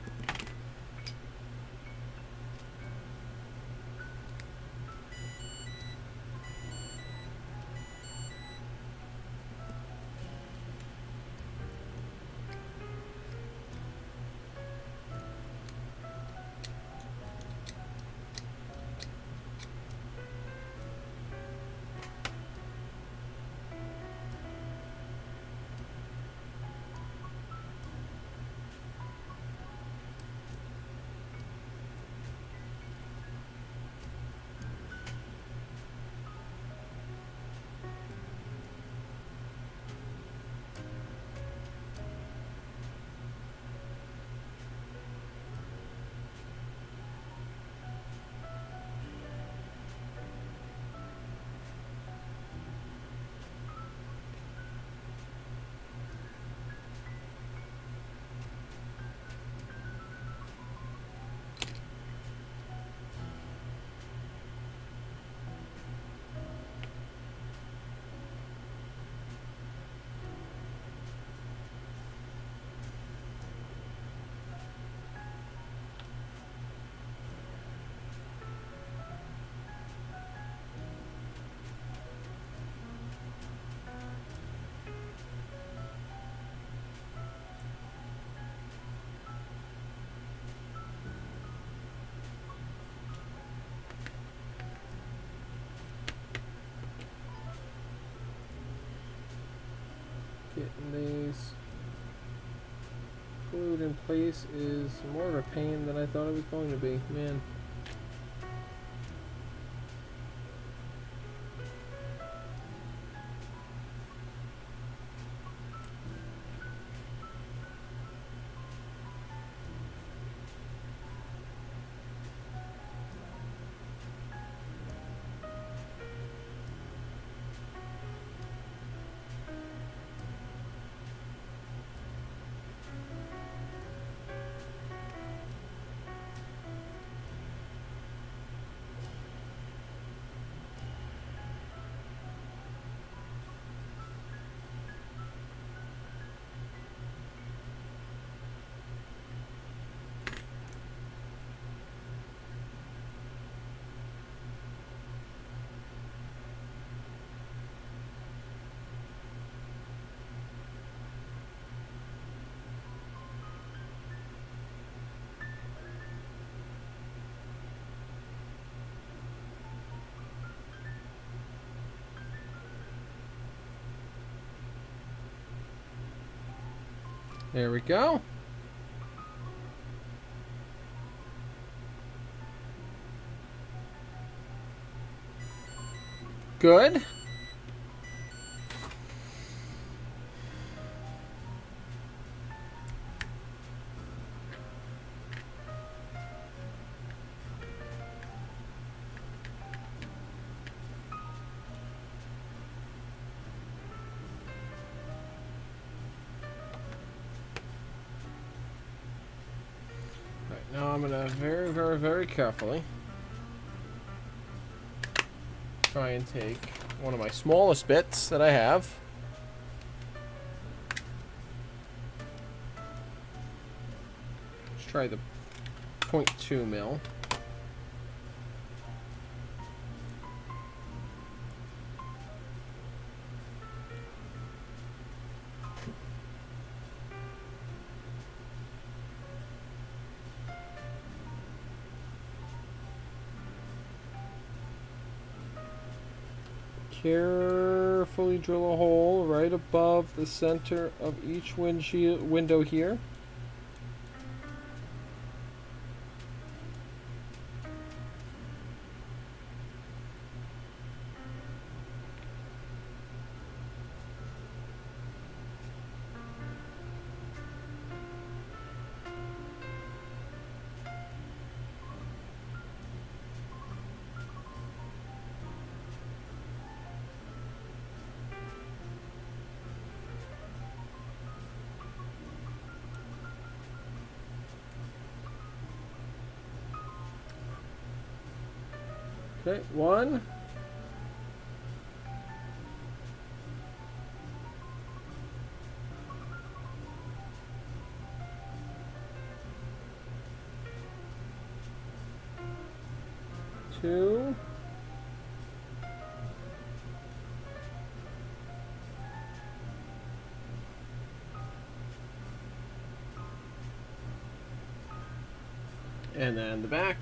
Getting these glued in place is more of a pain than I thought it was going to be, man. There we go. Good. Now I'm going to very carefully try and take one of my smallest bits that I have. Let's try the 0.2 mil. Carefully drill a hole right above the center of each window here. Okay, 1. 2. And then the back.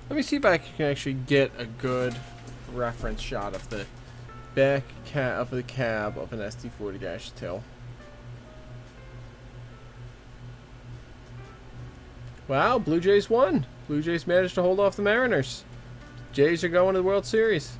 Let me see if I can actually get a good reference shot of the back of the cab of an SD40-2. Wow, Blue Jays won. Blue Jays managed to hold off the Mariners. Jays are going to the World Series.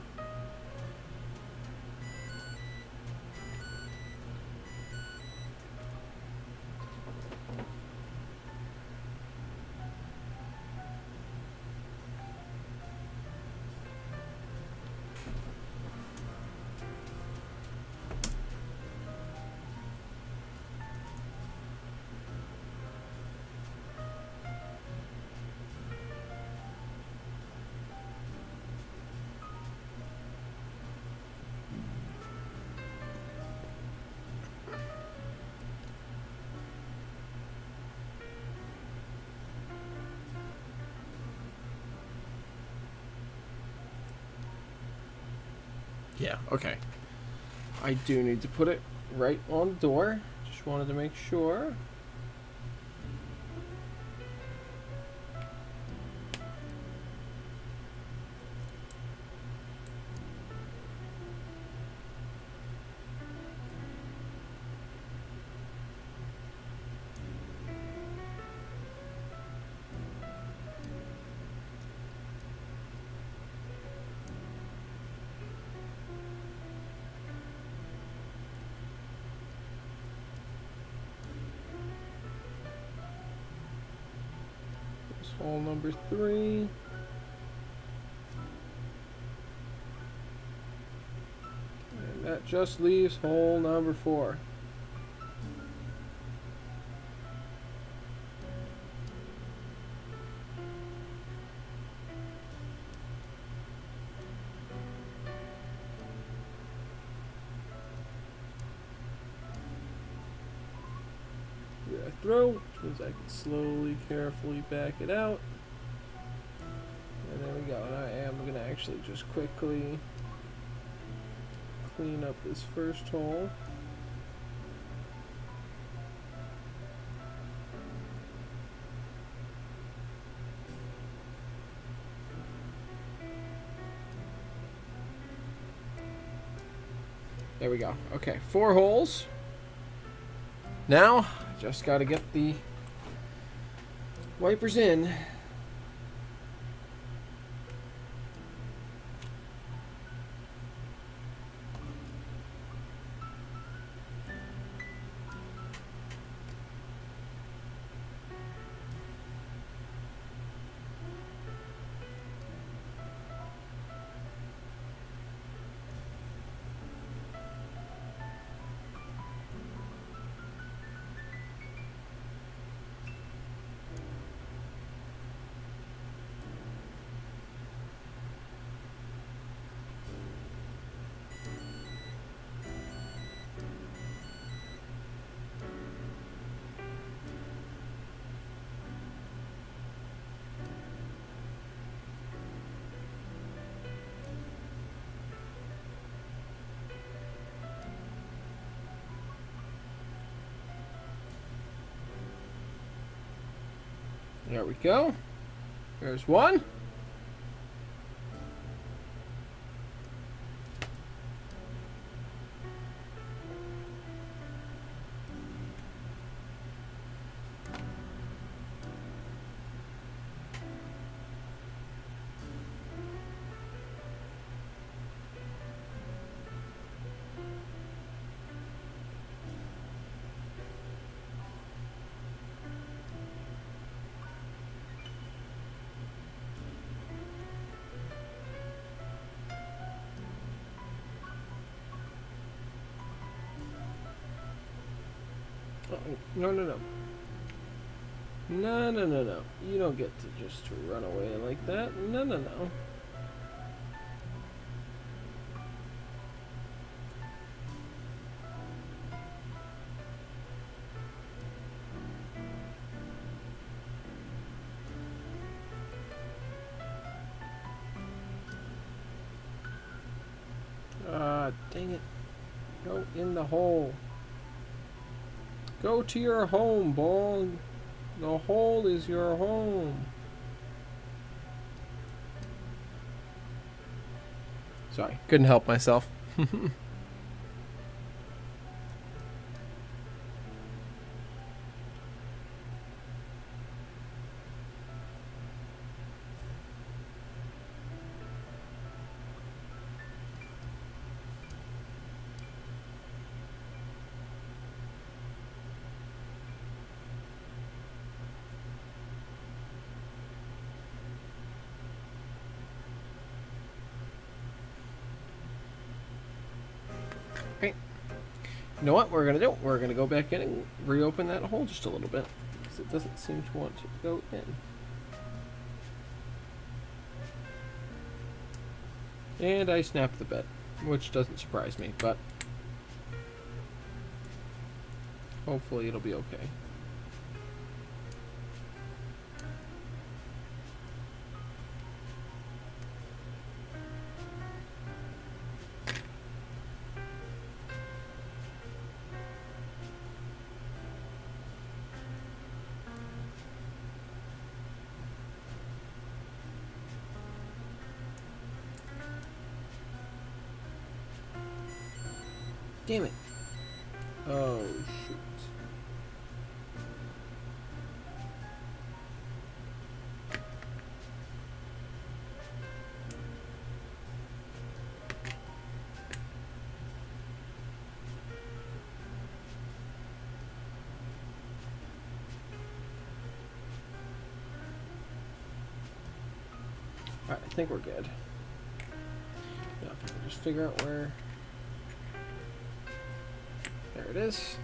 Yeah, okay. I do need to put it right on the door. Just wanted to make sure. Hole number 3. And that just leaves hole number 4. Throw, which means I can slowly, carefully back it out. And there we go. And I am going to actually just quickly clean up this first hole. There we go. Okay, 4 holes. Now, just got to get the wipers in. There we go. There's one. No, no, no. No, no, no, no. You don't get to just run away like that. No, no, no. Ah, dang it. Go in the hole. Go to your home, ball. The hole is your home. Sorry, couldn't help myself. Okay. You know what we're gonna do? We're gonna go back in and reopen that hole just a little bit because it doesn't seem to want to go in. And I snapped the bed, which doesn't surprise me, but hopefully it'll be okay. Damn it. Oh, shoot. Alright, I think we're good. Now, if I can just figure out where... There it is.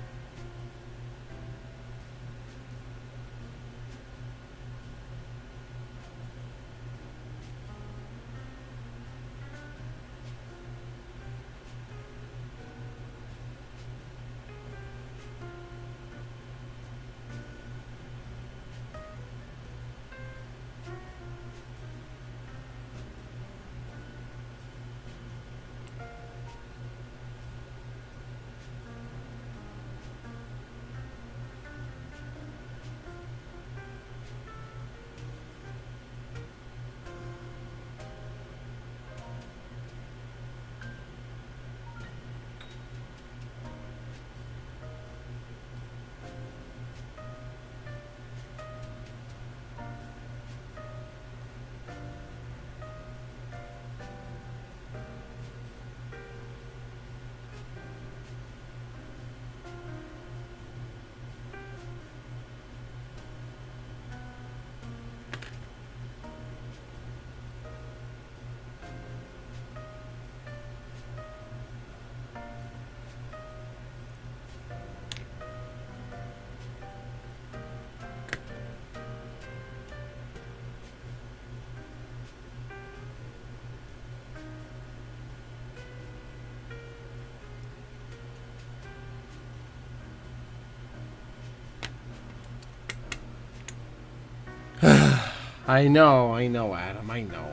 I know, Adam. I know.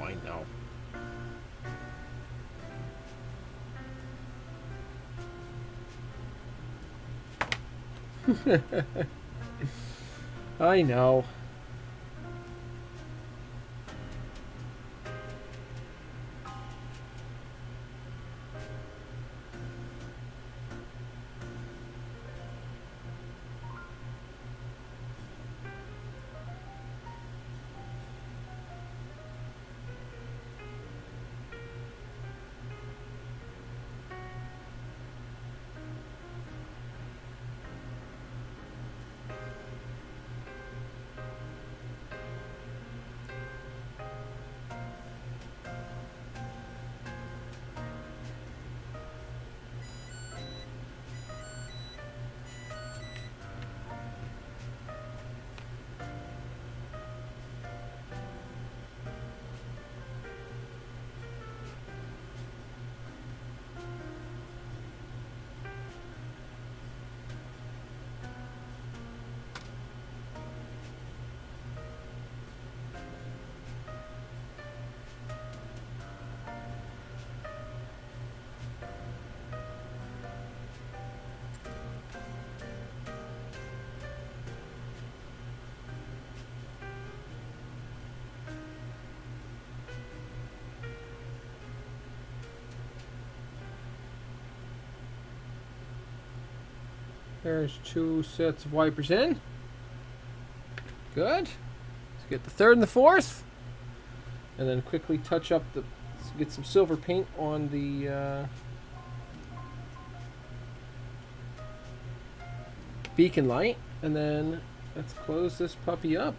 I know. There's 2 sets of wipers in. Good. Let's get the 3rd and the 4th. And then quickly touch up the... get some silver paint on the beacon light. And then let's close this puppy up.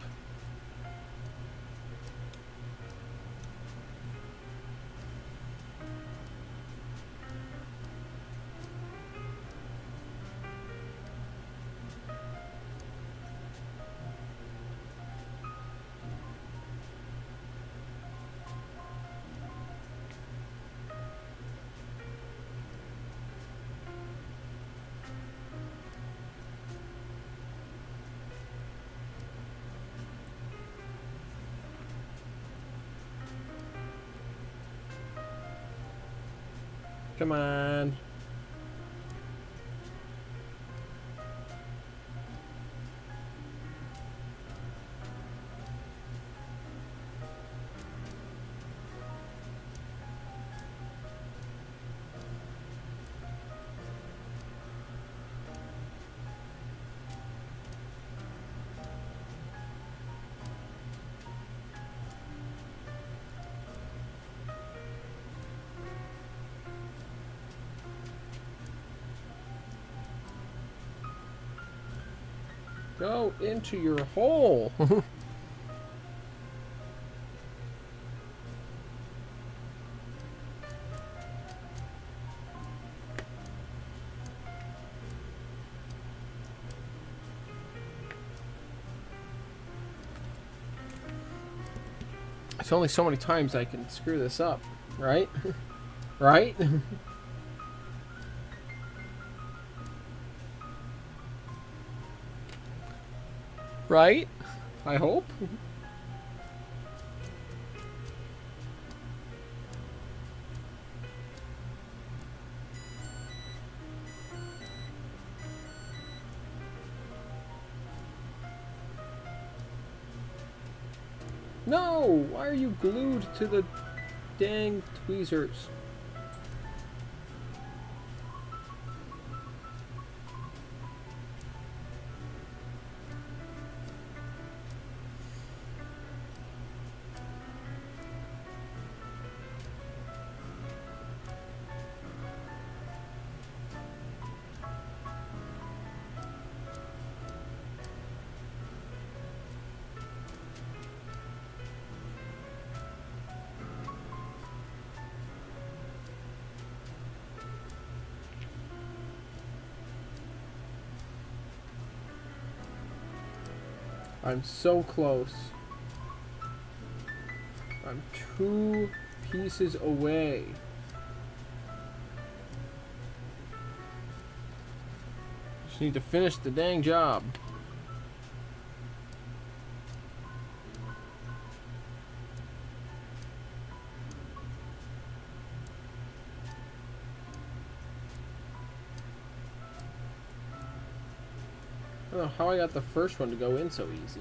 Come on. Go into your hole. There's only so many times I can screw this up, right? Right? Right? I hope. No! Why are you glued to the dang tweezers? I'm so close. I'm 2 pieces away. Just need to finish the dang job. don't know how I got the first one to go in so easy.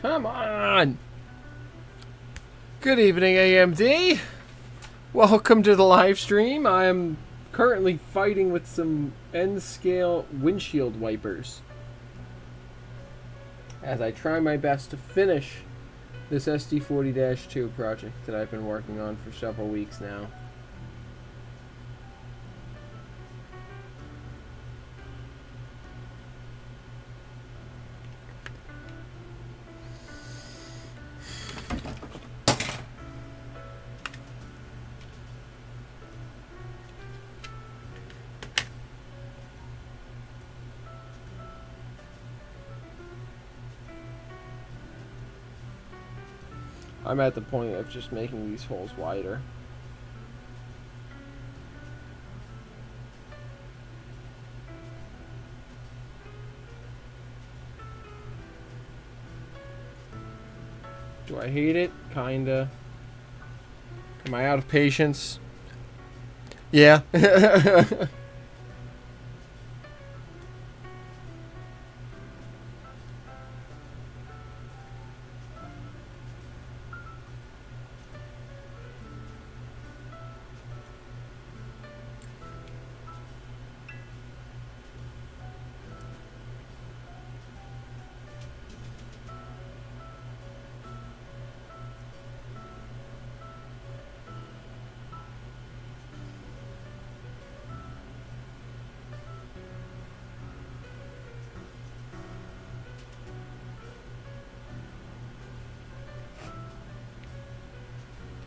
Come on! Good evening, AMD. Welcome to the live stream. I am currently fighting with some N-scale windshield wipers as I try my best to finish this SD40-2 project that I've been working on for several weeks now. I'm at the point of just making these holes wider. Do I hate it? Kinda. Am I out of patience? Yeah.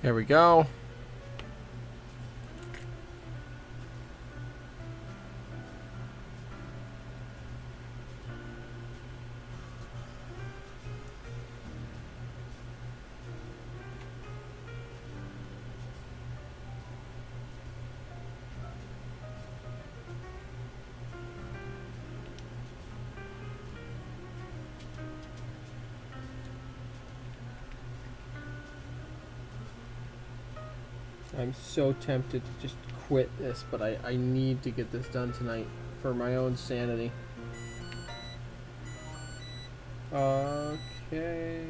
Here we go. I'm so tempted to just quit this, but I need to get this done tonight for my own sanity. Okay.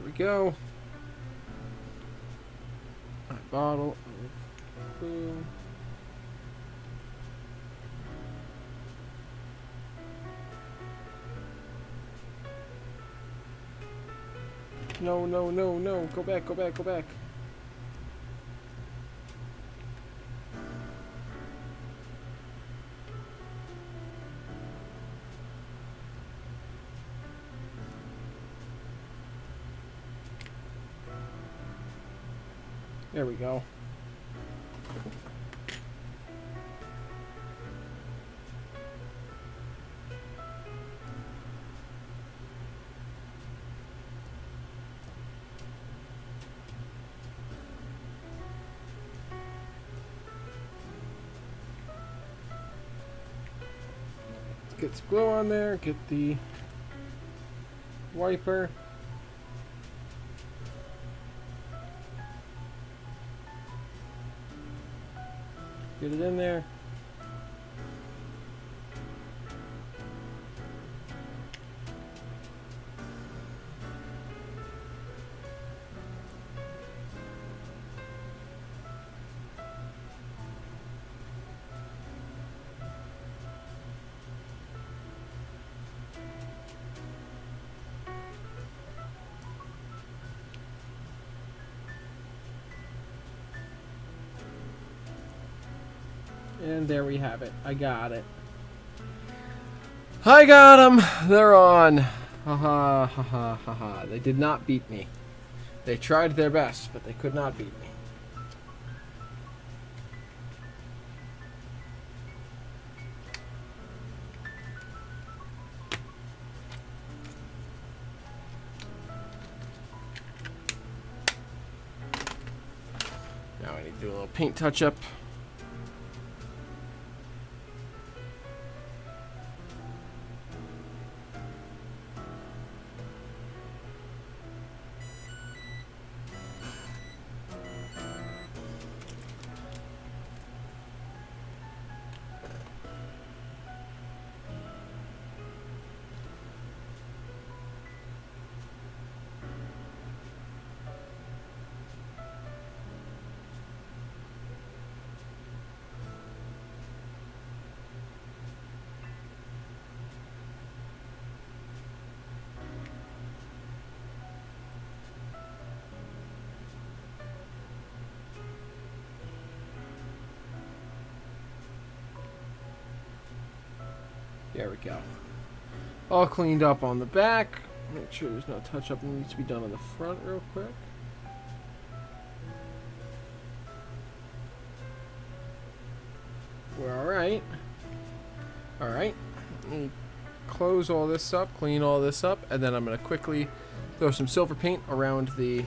we go. A bottle of glue. No, no, no, no. Go back, go back, go back. There we go. Get some glue on there, get the wiper. Get it in there. And there we have it. I got it. I got them. They're on. Ha ha ha ha ha ha. They did not beat me. They tried their best, but they could not beat me. Now I need to do a little paint touch-up. There we go. All cleaned up on the back. Make sure there's no touch-up that needs to be done on the front real quick. We're alright. Alright. Let me close all this up, clean all this up, and then I'm going to quickly throw some silver paint around the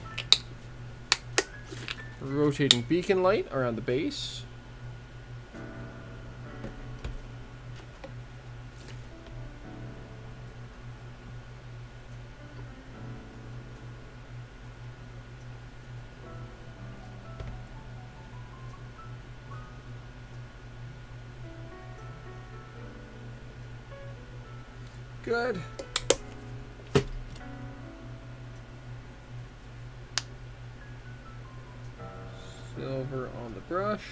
rotating beacon light around the base. Good. Silver on the brush.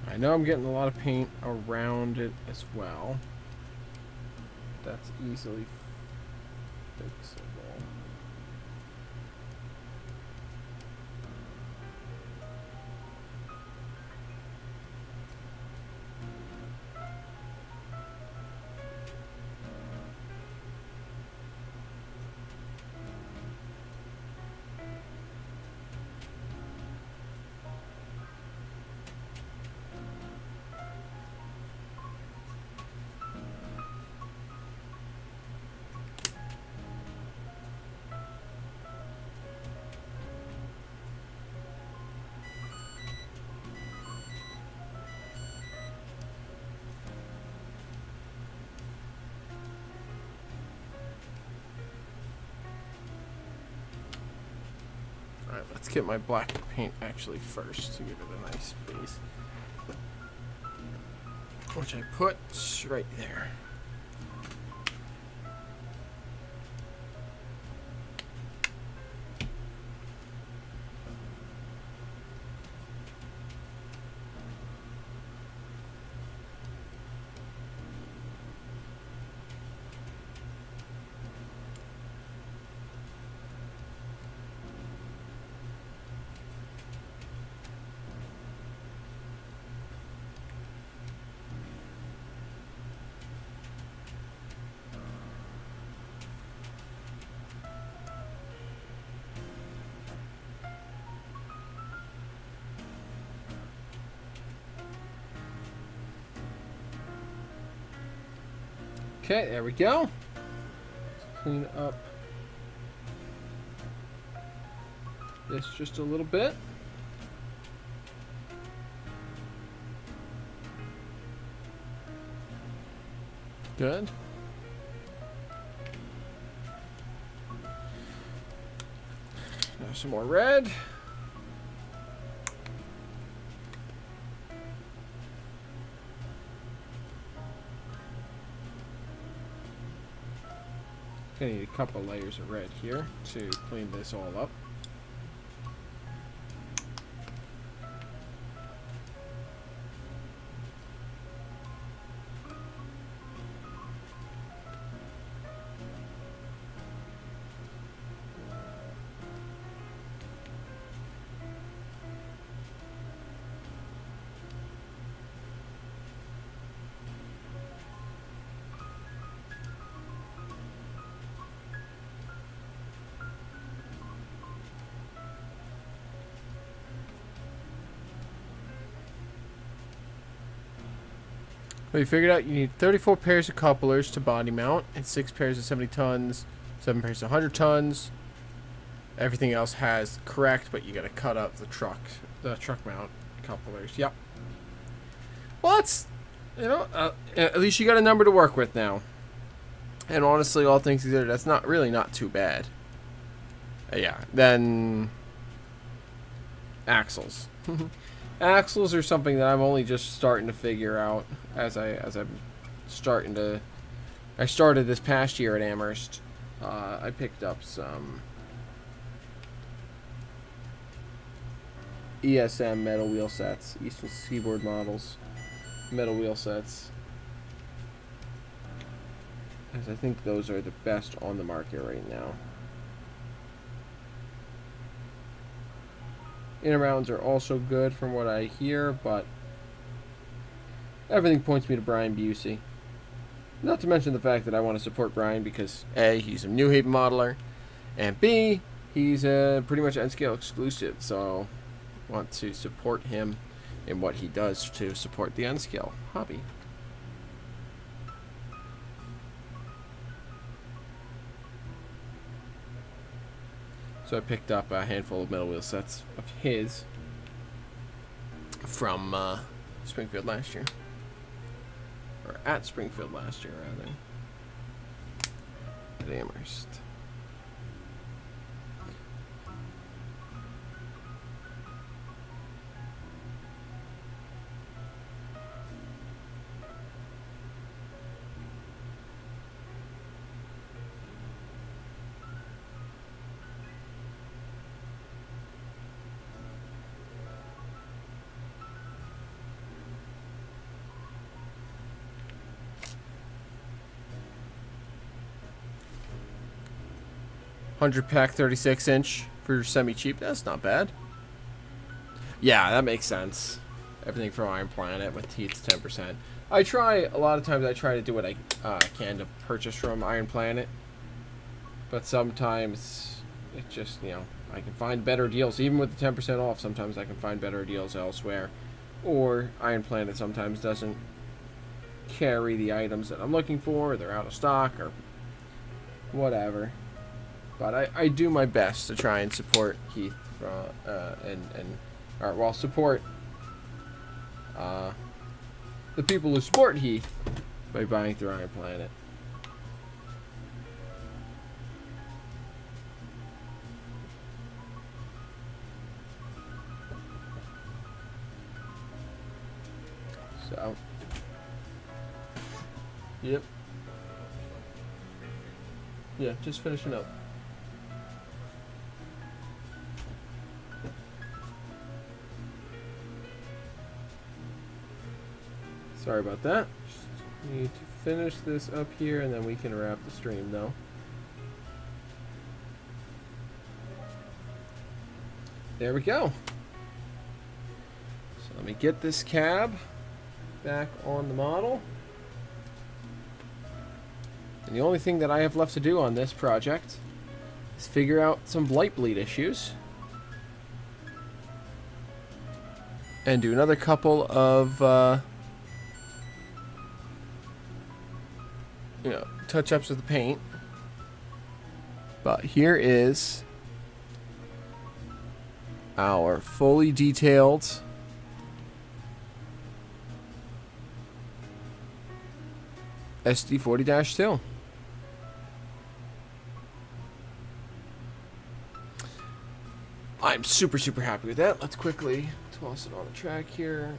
I know I'm getting a lot of paint around it as well. That's easily fixable. Alright, let's get my black paint actually first to give it a nice base. Which I put right there. Okay, there we go. Let's clean up this just a little bit. Good. Now some more red. Gonna need a couple layers of red here to clean this all up. Well, you figured out you need 34 pairs of couplers to body mount, and 6 pairs of 70 tons, 7 pairs of 100 tons. Everything else has correct, but you gotta cut up the truck mount couplers. Yep. Well, that's, you know, at least you got a number to work with now. And honestly, all things considered, that's not too bad. Yeah. Then axles. Axles are something that I'm only just starting to figure out as I'm starting to. I started this past year at Amherst. I picked up some ESM metal wheel sets, Eastern Seaboard models, metal wheel sets, as I think those are the best on the market right now. Inner rounds are also good from what I hear, but everything points me to Brian Busey. Not to mention the fact that I want to support Brian because A, he's a New Haven modeler, and B, he's a pretty much N-scale exclusive, so I want to support him in what he does to support the N-scale hobby. So I picked up a handful of metal wheel sets of his from Springfield last year. Or at Springfield last year, rather. At Amherst. $100 pack 36-inch for semi-cheap. That's not bad. Yeah, that makes sense. Everything from Iron Planet with Heat's 10%. A lot of times I try to do what I can to purchase from Iron Planet. But sometimes it just, you know, I can find better deals. Even with the 10% off, sometimes I can find better deals elsewhere. Or Iron Planet sometimes doesn't carry the items that I'm looking for, or they're out of stock, or whatever. But I do my best to try and support Heath support the people who support Heath by buying through Iron Planet. Yep. Yeah, just finishing up. Sorry about that. Just need to finish this up here and then we can wrap the stream though. There we go. So let me get this cab back on the model. And the only thing that I have left to do on this project is figure out some light bleed issues. And do another couple of touch-ups with the paint. But here is our fully detailed SD40-2. I'm super happy with that. Let's quickly toss it on the track here.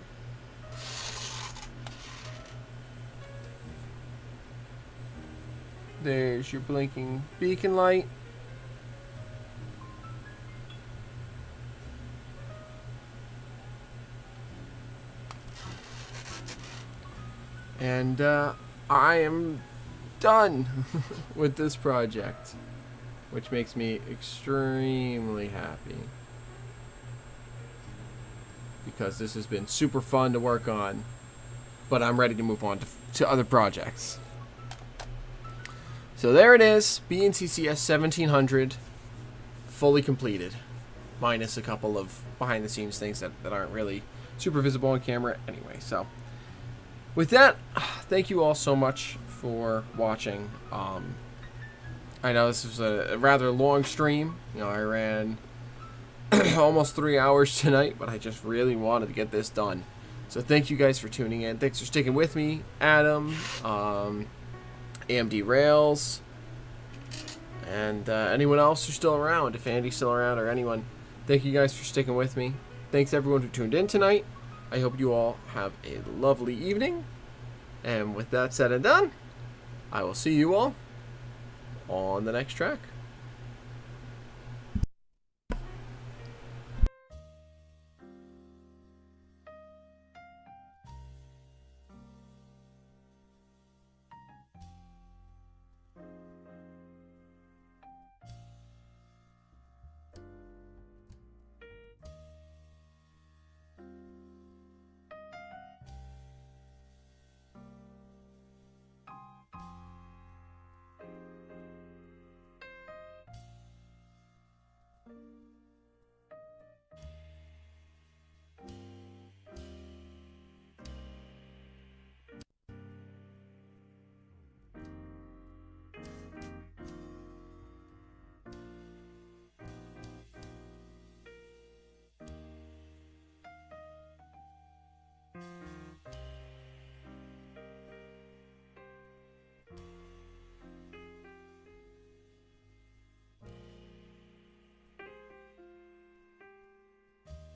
There's your blinking beacon light. And I am done with this project, which makes me extremely happy because this has been super fun to work on, but I'm ready to move on to other projects. So there it is, B&CCS 1700 fully completed, minus a couple of behind the scenes things that aren't really super visible on camera anyway. So with that, thank you all so much for watching. I know this was a rather long stream. I ran almost 3 hours tonight, but I just really wanted to get this done. So thank you guys for tuning in. Thanks for sticking with me, Adam, AMD Rails, and anyone else who's still around. If Andy's still around or anyone, thank you guys for sticking with me. Thanks everyone who tuned in tonight. I hope you all have a lovely evening. And with that said and done, I will see you all on the next track.